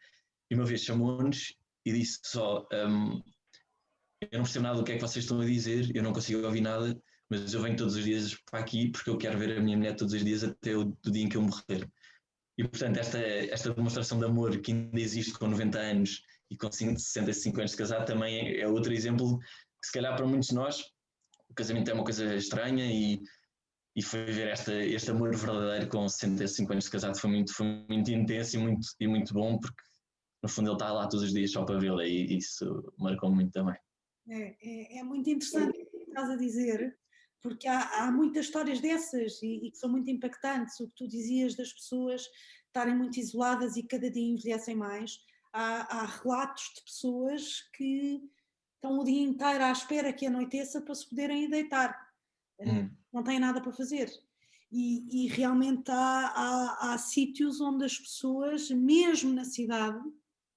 E uma vez chamou-nos e disse só: eu não percebo nada do que é que vocês estão a dizer, eu não consigo ouvir nada, mas eu venho todos os dias para aqui porque eu quero ver a minha mulher todos os dias até o dia em que eu morrer. E portanto esta demonstração de amor que ainda existe com 90 anos e com 65 anos de casado também é outro exemplo que se calhar para muitos de nós o casamento é uma coisa estranha, e foi ver este amor verdadeiro com 65 anos de casado foi muito intenso e muito bom, porque no fundo ele está lá todos os dias só para vê-la, e isso marcou muito também. É muito interessante o que estás a dizer, porque há muitas histórias dessas e que são muito impactantes. O que tu dizias das pessoas estarem muito isoladas e cada dia envelhecem mais. Há relatos de pessoas que estão o dia inteiro à espera que anoiteça para se poderem ir deitar. Não têm nada para fazer. E realmente há sítios onde as pessoas, mesmo na cidade,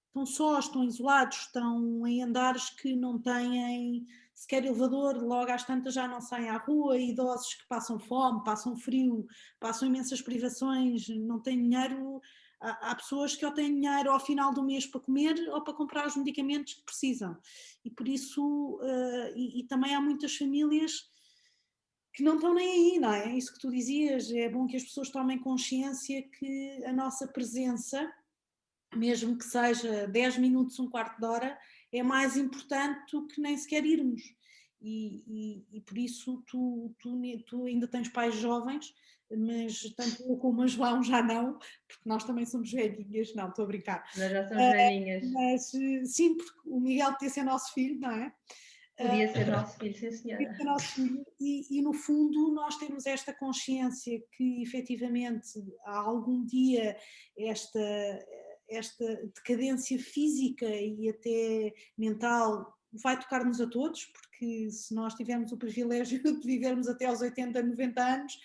estão sós, estão isolados, estão em andares que não têm sequer elevador, logo às tantas já não saem à rua, idosos que passam fome, passam frio, passam imensas privações, não têm dinheiro. Há pessoas que ou têm dinheiro ao final do mês para comer ou para comprar os medicamentos que precisam. E por isso, e também há muitas famílias que não estão nem aí, não é? Isso que tu dizias, é bom que as pessoas tomem consciência que a nossa presença, mesmo que seja 10 minutos, um quarto de hora, é mais importante do que nem sequer irmos. E por isso tu ainda tens pais jovens, mas tanto eu como a João já não, porque nós também somos velhinhas, não, estou a brincar. Nós já somos velhinhas. Mas sim, porque o Miguel podia ser nosso filho, não é? Podia ser nosso filho, sim senhora. Nosso filho, e no fundo nós temos esta consciência que efetivamente há algum dia esta decadência física e até mental vai tocar-nos a todos, porque se nós tivermos o privilégio de vivermos até aos 80, 90 anos,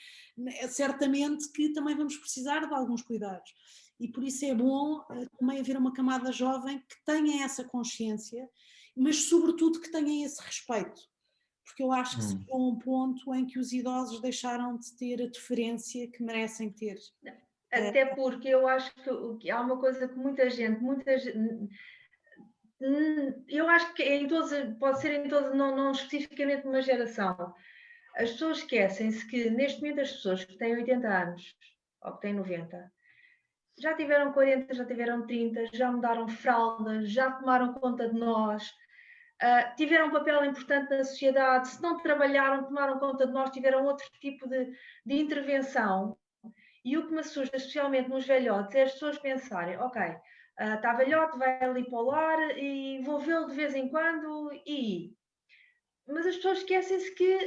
certamente que também vamos precisar de alguns cuidados. E por isso é bom também haver uma camada jovem que tenha essa consciência, mas sobretudo que tenha esse respeito, porque eu acho que chegou a um ponto em que os idosos deixaram de ter a deferência que merecem ter. Até porque eu acho que há uma coisa que muita gente, eu acho que em todos, pode ser em todos, não especificamente numa geração, as pessoas esquecem-se que neste momento as pessoas que têm 80 anos ou que têm 90 já tiveram 40, já tiveram 30, já mudaram fraldas, já tomaram conta de nós, tiveram um papel importante na sociedade, se não trabalharam, tomaram conta de nós, tiveram outro tipo de intervenção. E o que me assusta, especialmente nos velhotes, é as pessoas pensarem: ok, está velhote, vai ali para o lar e vou vê-lo de vez em quando, mas as pessoas esquecem-se que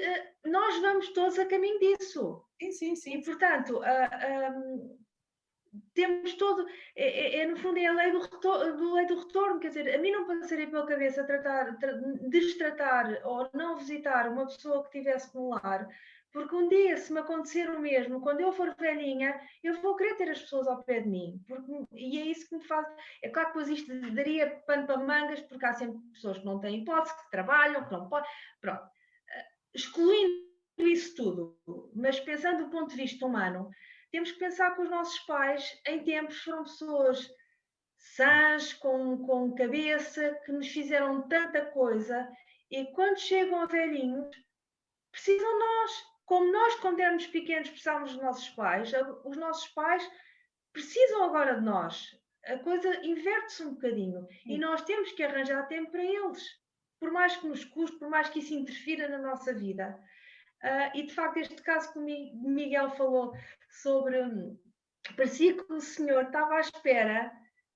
nós vamos todos a caminho disso. Sim. E, portanto, temos todo, no fundo é a lei do retorno, quer dizer, a mim não passaria pela cabeça destratar ou não visitar uma pessoa que estivesse no lar, porque um dia, se me acontecer o mesmo, quando eu for velhinha, eu vou querer ter as pessoas ao pé de mim, e é isso que me faz. É claro que depois isto daria pano para mangas, porque há sempre pessoas que não têm hipótese, que trabalham, que não podem, pronto. Excluindo isso tudo, mas pensando do ponto de vista humano, temos que pensar que os nossos pais, em tempos, foram pessoas sãs, com cabeça, que nos fizeram tanta coisa, e quando chegam a velhinhos, precisam de nós. Como nós, quando éramos pequenos, precisávamos dos nossos pais, os nossos pais precisam agora de nós. A coisa inverte-se um bocadinho. E nós temos que arranjar tempo para eles. Por mais que nos custe, por mais que isso interfira na nossa vida. E de facto este caso que o Miguel falou sobre, parecia que o senhor estava à espera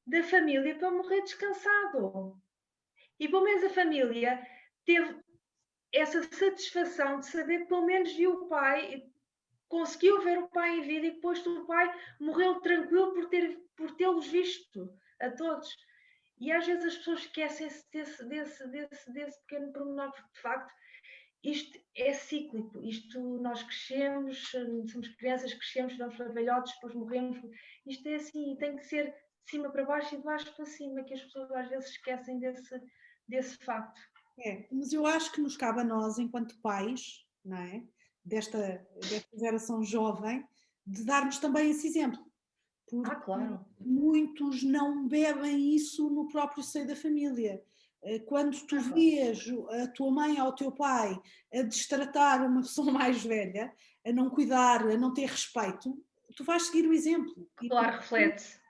da família para morrer descansado, e pelo menos a família teve essa satisfação de saber que pelo menos viu o pai, conseguiu ver o pai em vida, e depois o pai morreu tranquilo por tê-los visto a todos. E às vezes as pessoas esquecem-se desse pequeno pormenor, porque de facto isto é cíclico, nós crescemos, somos crianças, crescemos, vamos para velhotes, depois morremos, isto é assim, tem que ser de cima para baixo e de baixo para cima, que as pessoas às vezes esquecem desse facto. Mas eu acho que nos cabe a nós, enquanto pais, não é? Desta geração jovem, de darmos também esse exemplo. Porque claro. muitos não bebem isso no próprio seio da família. Quando tu vês a tua mãe ou o teu pai a destratar uma pessoa mais velha, a não cuidar, a não ter respeito, tu vais seguir o exemplo. Claro, reflete.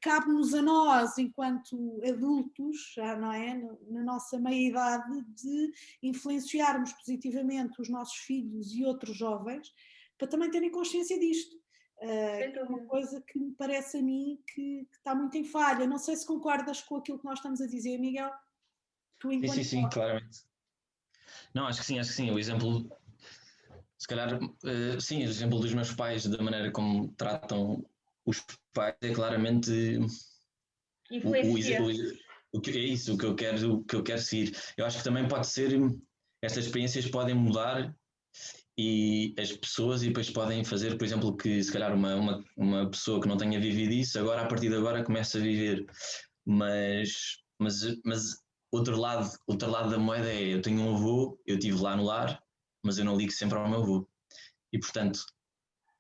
Cabe-nos a nós, enquanto adultos, já não é? Na nossa meia-idade, de influenciarmos positivamente os nossos filhos e outros jovens para também terem consciência disto. É uma coisa que me parece a mim que está muito em falha. Não sei se concordas com aquilo que nós estamos a dizer, Miguel. Sim, claramente. Não, acho que sim. O exemplo, se calhar, sim, o exemplo dos meus pais, da maneira como tratam os pais, é claramente o que é isso, o que eu quero seguir. Eu acho que também pode ser, estas experiências podem mudar e as pessoas e depois podem fazer, por exemplo, que se calhar uma pessoa que não tenha vivido isso, agora a partir de agora começa a viver. Mas outro lado da moeda é, eu tenho um avô, eu estive lá no lar, mas eu não ligo sempre ao meu avô. E portanto,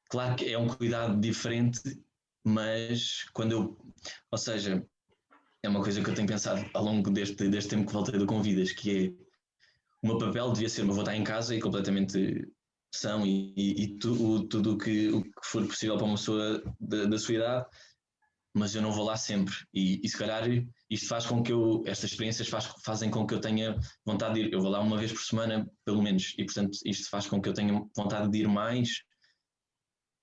claro que é um cuidado diferente, mas ou seja, é uma coisa que eu tenho pensado ao longo deste tempo que voltei do Convidas, que é, o meu papel devia ser, o meu avô estar em casa e completamente são e tudo o que for possível para uma pessoa da sua idade, mas eu não vou lá sempre e se calhar isto faz com que estas experiências fazem com que eu tenha vontade de ir, eu vou lá uma vez por semana pelo menos, e portanto isto faz com que eu tenha vontade de ir mais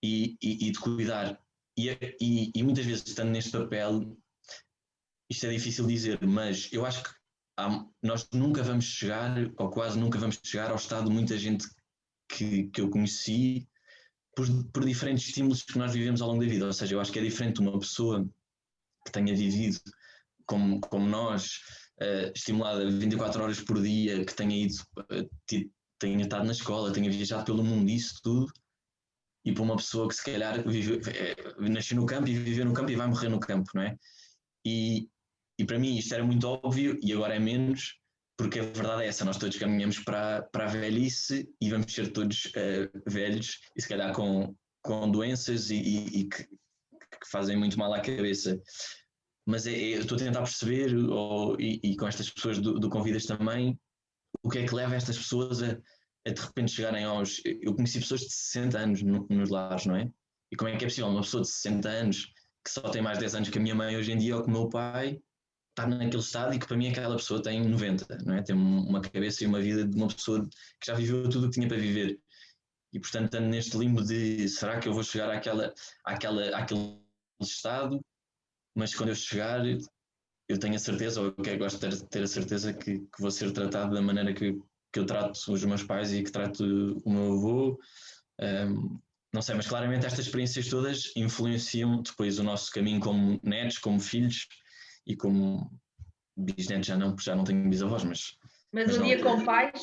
e de cuidar e muitas vezes estando neste papel, isto é difícil dizer, mas eu acho que nós nunca vamos chegar, ou quase nunca vamos chegar ao estado de muita gente que eu conheci por diferentes estímulos que nós vivemos ao longo da vida. Ou seja, eu acho que é diferente uma pessoa que tenha vivido como nós, estimulada 24 horas por dia, que tenha tenha estado na escola, tenha viajado pelo mundo, isso tudo, e para uma pessoa que se calhar nasceu no campo e viveu no campo e vai morrer no campo, não é? E para mim isto era muito óbvio e agora é menos, porque a verdade é essa, nós todos caminhamos para a velhice e vamos ser todos velhos e se calhar com doenças e que fazem muito mal à cabeça. Mas eu estou a tentar perceber, e com estas pessoas do Convidas também, o que é que leva estas pessoas a de repente chegarem aos... Eu conheci pessoas de 60 anos nos lares, não é? E como é que é possível uma pessoa de 60 anos que só tem mais 10 anos que a minha mãe hoje em dia ou que o meu pai estar naquele estado e que para mim aquela pessoa tem 90, não é? Tem uma cabeça e uma vida de uma pessoa que já viveu tudo o que tinha para viver. E portanto ando neste limbo de será que eu vou chegar àquele estado, mas quando eu chegar eu tenho a certeza, ou eu gosto de ter a certeza que vou ser tratado da maneira que eu trato os meus pais e que trato o meu avô. Não sei, mas claramente estas experiências todas influenciam depois o nosso caminho como netos, como filhos e como bisnetos, já não tenho bisavós, mas um dia com pais,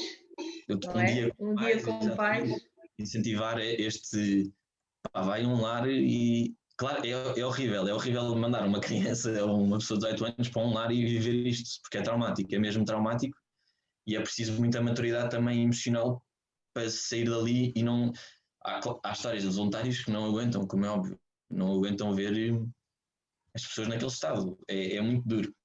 um dia com pais, incentivar este, vai um lar e claro, é horrível mandar uma criança ou uma pessoa de 18 anos para um lar e viver isto, porque é traumático, é mesmo traumático e é preciso muita maturidade também emocional para sair dali e não... Há histórias de voluntários que não aguentam, como é óbvio, não aguentam ver as pessoas naquele estado, é muito duro,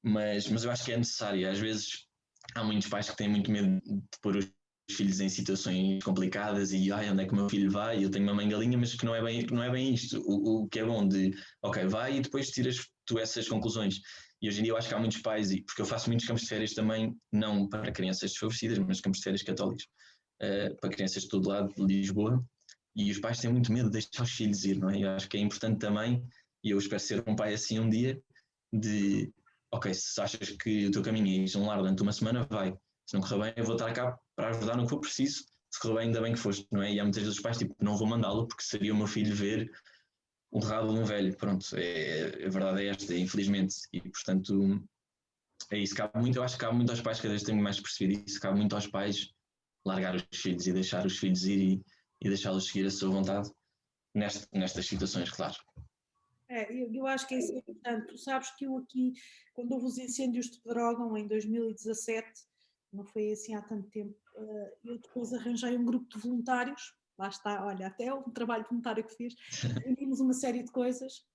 mas eu acho que é necessário. Às vezes há muitos pais que têm muito medo de pôr os filhos em situações complicadas e onde é que o meu filho vai? Eu tenho uma mãe galinha, mas que não é bem isto. O que é bom de, ok, vai e depois tiras tu essas conclusões. E hoje em dia eu acho que há muitos pais, porque eu faço muitos campos de férias também, não para crianças desfavorecidas, mas campos de férias católicos, para crianças de todo lado de Lisboa, e os pais têm muito medo de deixar os filhos ir, não é? Eu acho que é importante também, e eu espero ser um pai assim um dia, de, ok, se achas que o teu caminho é ir a um lar durante uma semana, vai. Se não correr bem, eu vou estar cá para ajudar no que for preciso. Se correr bem, ainda bem que foste, não é? E há muitas vezes os pais, tipo, não vou mandá-lo porque seria o meu filho ver um rabo de um velho, pronto, a verdade é esta, infelizmente, e portanto é isso, eu acho que cabe muito aos pais, cada vez tenho mais percebido isso, cabe muito aos pais largar os filhos e deixar os filhos ir e deixá-los seguir a sua vontade nestas situações, claro. Eu acho que é isso importante. Tu sabes que eu aqui, quando houve os incêndios de Pedrógão em 2017, não foi assim há tanto tempo, eu depois arranjei um grupo de voluntários, lá está, olha, até o trabalho voluntário que fiz, reunimos uma série de coisas,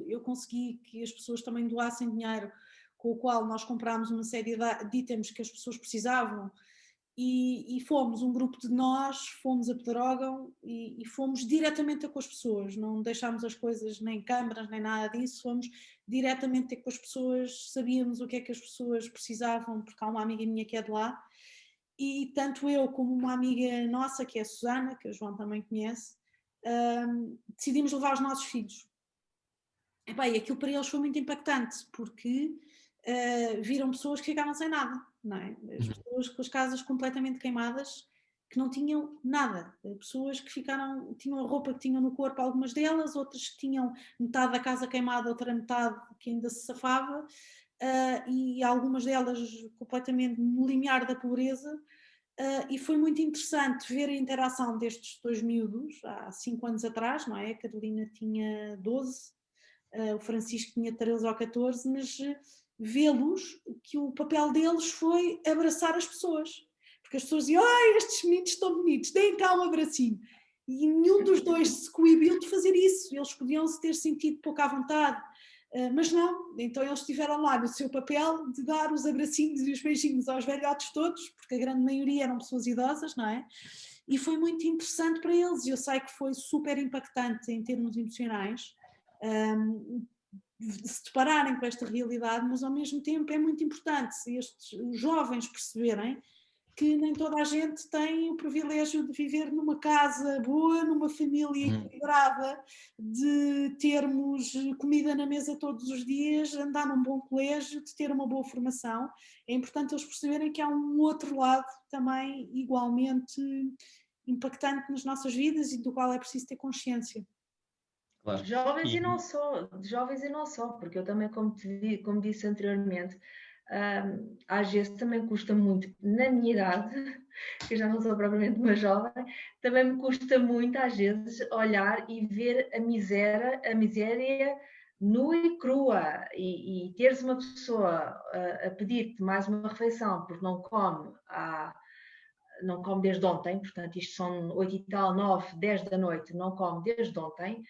eu consegui que as pessoas também doassem dinheiro, com o qual nós comprámos uma série de itens que as pessoas precisavam, e fomos, um grupo de nós, fomos a Pedrógão e fomos diretamente ter com as pessoas, não deixámos as coisas nem câmaras nem nada disso, fomos diretamente ter com as pessoas, sabíamos o que é que as pessoas precisavam, porque há uma amiga minha que é de lá, e tanto eu como uma amiga nossa, que é a Susana, que o João também conhece, decidimos levar os nossos filhos. E aquilo para eles foi muito impactante, porque viram pessoas que ficaram sem nada, não é? As pessoas com as casas completamente queimadas, que não tinham nada. Pessoas que tinham a roupa que tinham no corpo, algumas delas, outras que tinham metade da casa queimada, outra metade que ainda se safava, e algumas delas completamente no limiar da pobreza. E foi muito interessante ver a interação destes dois miúdos, há 5 anos atrás, não é? A Carolina tinha 12, o Francisco tinha 13 ou 14, mas vê-los, que o papel deles foi abraçar as pessoas. Porque as pessoas diziam, estes meninos estão bonitos, deem cá um abracinho. E nenhum dos dois se coibiu de fazer isso. Eles podiam-se ter sentido pouco à vontade, mas não. Então eles estiveram lá no seu papel de dar os abracinhos e os beijinhos aos velhotes todos, porque a grande maioria eram pessoas idosas, não é? E foi muito interessante para eles. Eu sei que foi super impactante em termos emocionais, se depararem com esta realidade, mas ao mesmo tempo é muito importante os jovens perceberem que nem toda a gente tem o privilégio de viver numa casa boa, numa família equilibrada, de termos comida na mesa todos os dias, andar num bom colégio, de ter uma boa formação. É importante eles perceberem que há um outro lado também igualmente impactante nas nossas vidas e do qual é preciso ter consciência. Claro. Jovens e não só, porque eu também, como disse anteriormente, às vezes também custa muito, na minha idade, que eu já não sou propriamente uma jovem, também me custa muito às vezes olhar e ver a miséria nua e crua, e teres uma pessoa a pedir-te mais uma refeição porque não come desde ontem, portanto isto são 8 e tal, 9, 10 da noite, não come desde ontem.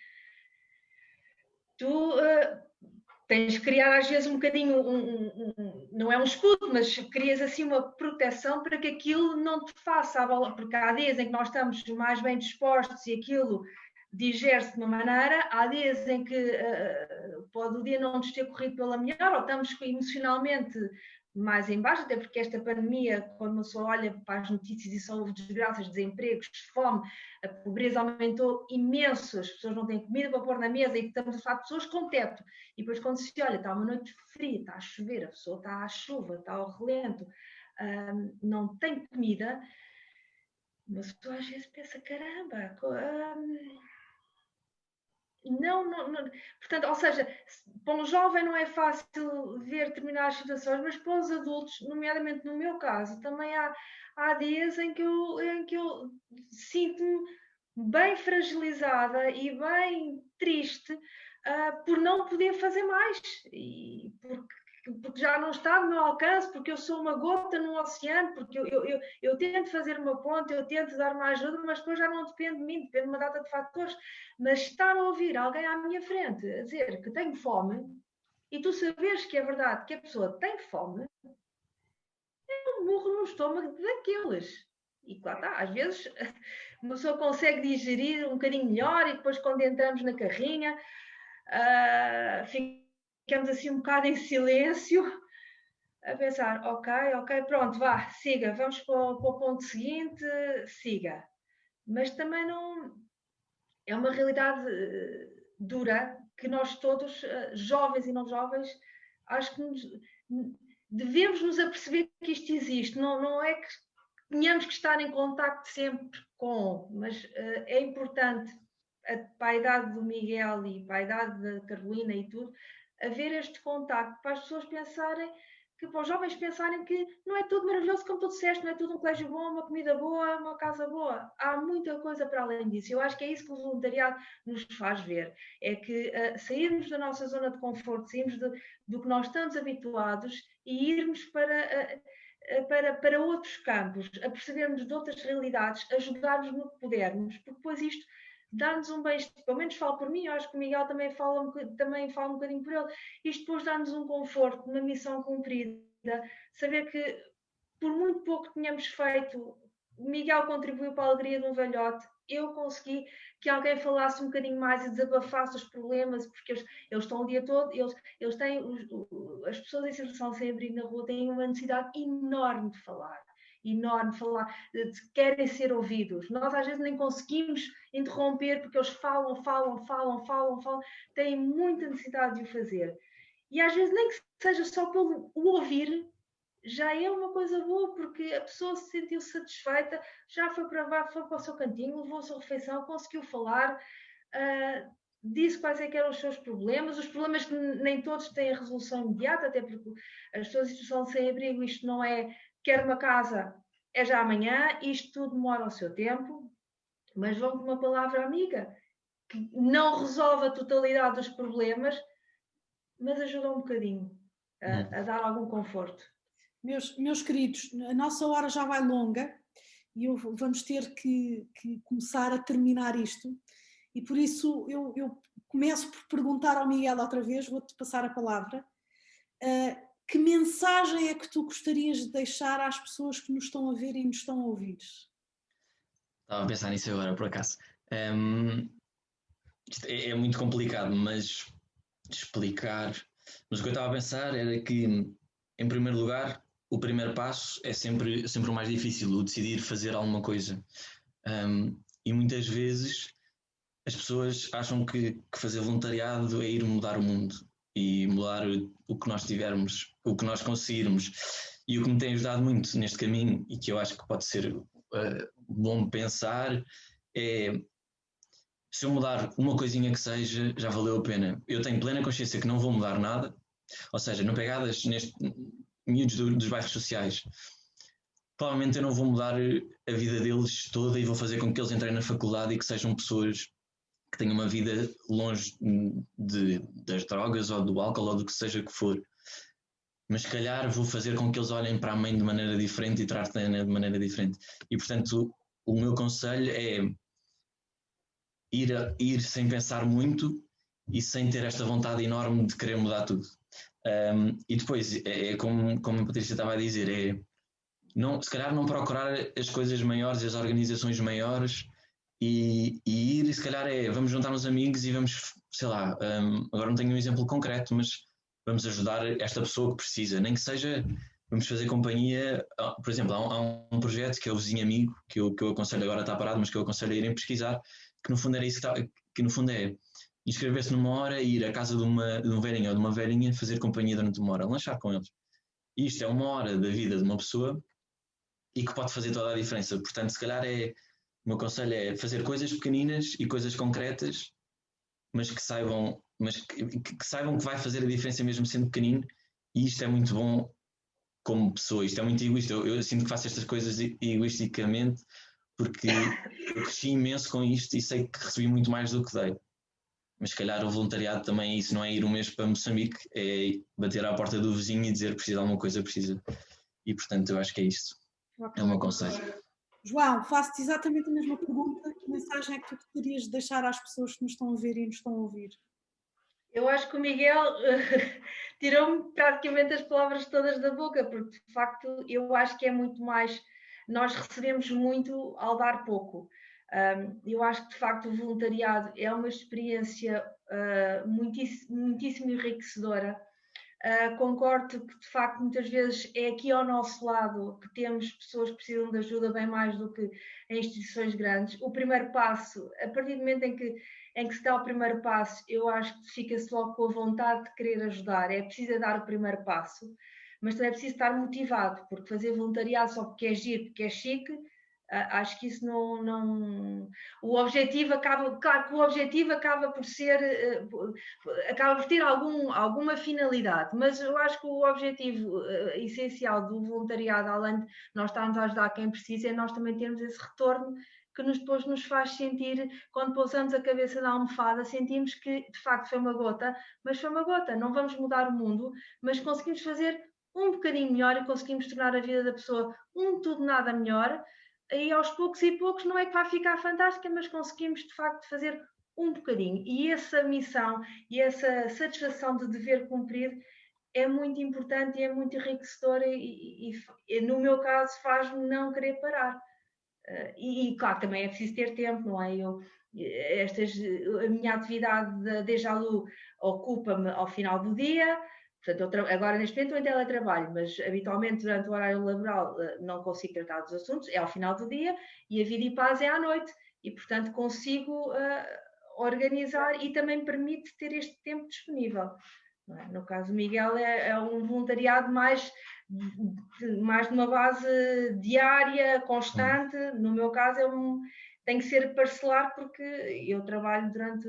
Tu tens que criar às vezes um bocadinho, não é um escudo, mas crias assim uma proteção para que aquilo não te faça a bola, porque há dias em que nós estamos mais bem dispostos e aquilo digere-se de uma maneira, há dias em que pode o dia não nos ter corrido pela melhor, ou estamos emocionalmente mais em baixo, até porque esta pandemia, quando uma pessoa olha para as notícias e só houve desgraças, desempregos, fome, a pobreza aumentou imenso, as pessoas não têm comida para pôr na mesa e estamos a falar de pessoas com teto. E depois quando se olha, está uma noite fria, está a chover, a pessoa está à chuva, está ao relento, não tem comida, mas tu às vezes pensa, caramba, não, portanto, ou seja, para um jovem não é fácil ver determinadas situações, mas para os adultos, nomeadamente no meu caso, também há dias em que eu sinto-me bem fragilizada e bem triste por não poder fazer mais, e porque já não está no meu alcance, porque eu sou uma gota no oceano, porque eu tento fazer uma ponte, eu tento dar uma ajuda, mas depois já não depende de mim, depende de uma data de fatores. Mas estar a ouvir alguém à minha frente a dizer que tenho fome, e tu saberes que é verdade que a pessoa tem fome, é um murro no estômago daqueles. E claro está, às vezes uma pessoa consegue digerir um bocadinho melhor e depois quando entramos na carrinha ficamos assim um bocado em silêncio a pensar, ok, pronto, vá, siga, vamos para o ponto seguinte, siga. Mas também não... É uma realidade dura que nós todos, jovens e não jovens, acho que devemos nos aperceber que isto existe. Não é que tenhamos que estar em contacto sempre com, mas é importante para a idade do Miguel e para a idade da Carolina e tudo, haver este contacto para as pessoas pensarem, para os jovens pensarem que não é tudo maravilhoso como tu disseste, não é tudo um colégio bom, uma comida boa, uma casa boa. Há muita coisa para além disso. Eu acho que é isso que o voluntariado nos faz ver. É que sairmos da nossa zona de conforto, sairmos do que nós estamos habituados e irmos para outros campos, a percebermos de outras realidades, ajudarmos no que pudermos, porque depois isto dá-nos um bem-estar, pelo menos falo por mim, eu acho que o Miguel também fala um bocadinho por ele, isto depois dá-nos um conforto, uma missão cumprida, saber que por muito pouco que tenhamos feito, o Miguel contribuiu para a alegria de um velhote, eu consegui que alguém falasse um bocadinho mais e desabafasse os problemas, porque eles estão o dia todo, eles têm, as pessoas em situação sem abrigo na rua têm uma necessidade enorme de falar, querem ser ouvidos. Nós às vezes nem conseguimos interromper porque eles falam, têm muita necessidade de o fazer. E às vezes nem que seja só pelo ouvir, já é uma coisa boa, porque a pessoa se sentiu satisfeita, já foi para o seu cantinho, levou a sua refeição, conseguiu falar, disse quais é que eram os seus problemas, os problemas que nem todos têm a resolução imediata, até porque as pessoas em situação de sem-abrigo, isto não é, quer uma casa, é já amanhã, isto tudo demora o seu tempo, mas vão com uma palavra amiga, que não resolve a totalidade dos problemas, mas ajuda um bocadinho a dar algum conforto. Meus queridos, a nossa hora já vai longa e vamos ter que começar a terminar isto. E por isso eu começo por perguntar ao Miguel outra vez, vou-te passar a palavra. Que mensagem é que tu gostarias de deixar às pessoas que nos estão a ver e nos estão a ouvir? Estava a pensar nisso agora, por acaso. Isto é muito complicado, mas explicar. Mas o que eu estava a pensar era que, em primeiro lugar, o primeiro passo é sempre o mais difícil, o decidir fazer alguma coisa. E muitas vezes as pessoas acham que fazer voluntariado é ir mudar o mundo e mudar o que nós tivermos, o que nós conseguirmos. E o que me tem ajudado muito neste caminho, e que eu acho que pode ser bom pensar, é: se eu mudar uma coisinha que seja, já valeu a pena. Eu tenho plena consciência que não vou mudar nada, ou seja, não pegadas neste miúdos dos bairros sociais. Provavelmente eu não vou mudar a vida deles toda e vou fazer com que eles entrem na faculdade e que sejam pessoas que tenham uma vida longe das drogas ou do álcool ou do que seja que for. Mas se calhar vou fazer com que eles olhem para a mãe de maneira diferente e tratem-na de maneira diferente. E portanto o meu conselho é ir sem pensar muito e sem ter esta vontade enorme de querer mudar tudo. E depois, como a Patrícia estava a dizer, se calhar não procurar as coisas maiores, as organizações maiores e ir, se calhar vamos juntar uns amigos e vamos, sei lá, agora não tenho um exemplo concreto, mas vamos ajudar esta pessoa que precisa, nem que seja, vamos fazer companhia. Por exemplo, há um projeto que é o Vizinho Amigo, que eu aconselho, agora está parado, mas que eu aconselho a irem pesquisar, que no fundo era isso que no fundo é inscrever-se numa hora e ir à casa de um velhinho ou de uma velhinha, fazer companhia durante uma hora, lanchar com eles. E isto é uma hora da vida de uma pessoa e que pode fazer toda a diferença. Portanto, se calhar o meu conselho é fazer coisas pequeninas e coisas concretas, mas que saibam que vai fazer a diferença mesmo sendo pequenino, e isto é muito bom como pessoa, isto é muito egoísta. Eu sinto que faço estas coisas egoisticamente porque eu cresci imenso com isto e sei que recebi muito mais do que dei. Mas se calhar o voluntariado também é isso, não é ir um mês para Moçambique, é bater à porta do vizinho e dizer precisa de alguma coisa, precisa. E portanto eu acho que é isto. É o meu conselho. João, faço-te exatamente a mesma pergunta. Que mensagem é que tu gostarias de deixar às pessoas que nos estão a ver e nos estão a ouvir? Eu acho que o Miguel tirou-me praticamente as palavras todas da boca, porque de facto eu acho que é muito mais, nós recebemos muito ao dar pouco. Eu acho que de facto o voluntariado é uma experiência muitíssimo enriquecedora. Concordo que de facto muitas vezes é aqui ao nosso lado que temos pessoas que precisam de ajuda bem mais do que em instituições grandes. O primeiro passo, a partir do momento em que se dá o primeiro passo, eu acho que fica-se logo com a vontade de querer ajudar. É preciso dar o primeiro passo, mas também é preciso estar motivado, porque fazer voluntariado só porque é giro, porque é chique, Acho que isso não... O objetivo acaba... Claro que o objetivo acaba por ser... acaba por ter alguma finalidade, mas eu acho que o objetivo essencial do voluntariado, além de nós estarmos a ajudar quem precisa, é nós também termos esse retorno que depois nos faz sentir, quando pousamos a cabeça na almofada, sentimos que de facto foi uma gota, mas foi uma gota, não vamos mudar o mundo, mas conseguimos fazer um bocadinho melhor e conseguimos tornar a vida da pessoa tudo nada melhor. E aos poucos e poucos não é que vai ficar fantástica, mas conseguimos de facto fazer um bocadinho. E essa missão e essa satisfação de dever cumprido é muito importante e é muito enriquecedora e no meu caso faz-me não querer parar. E claro, também é preciso ter tempo, não é? A minha atividade da Dejalu ocupa-me ao final do dia. Portanto, agora neste momento estou em teletrabalho, mas habitualmente durante o horário laboral não consigo tratar dos assuntos, é ao final do dia, e a Vida e Paz é à noite, e portanto consigo organizar e também permite ter este tempo disponível. Não é? No caso do Miguel é um voluntariado mais de uma base diária, constante. No meu caso tem que ser parcelar porque eu trabalho durante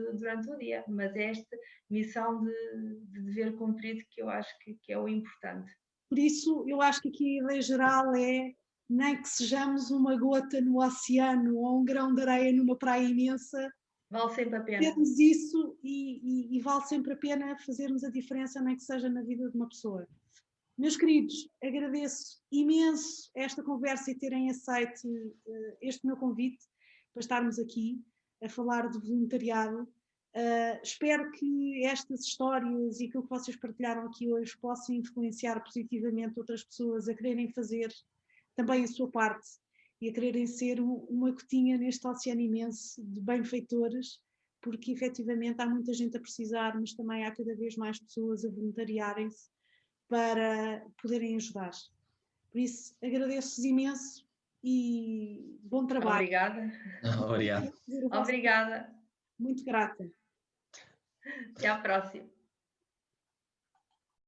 o dia, mas é esta missão de dever cumprido que eu acho que é o importante. Por isso, eu acho que aqui a ideia geral é, nem que sejamos uma gota no oceano ou um grão de areia numa praia imensa, vale sempre a pena. Temos isso e vale sempre a pena fazermos a diferença, nem que seja na vida de uma pessoa. Meus queridos, agradeço imenso esta conversa e terem aceito este meu convite para estarmos aqui a falar de voluntariado. Espero que estas histórias e aquilo que vocês partilharam aqui hoje possam influenciar positivamente outras pessoas a quererem fazer também a sua parte e a quererem ser uma gotinha neste oceano imenso de benfeitores, porque efetivamente há muita gente a precisar, mas também há cada vez mais pessoas a voluntariarem-se para poderem ajudar. Por isso, agradeço-vos imenso e bom trabalho. Obrigada. Obrigado. Obrigada. Muito grata. Até à próxima.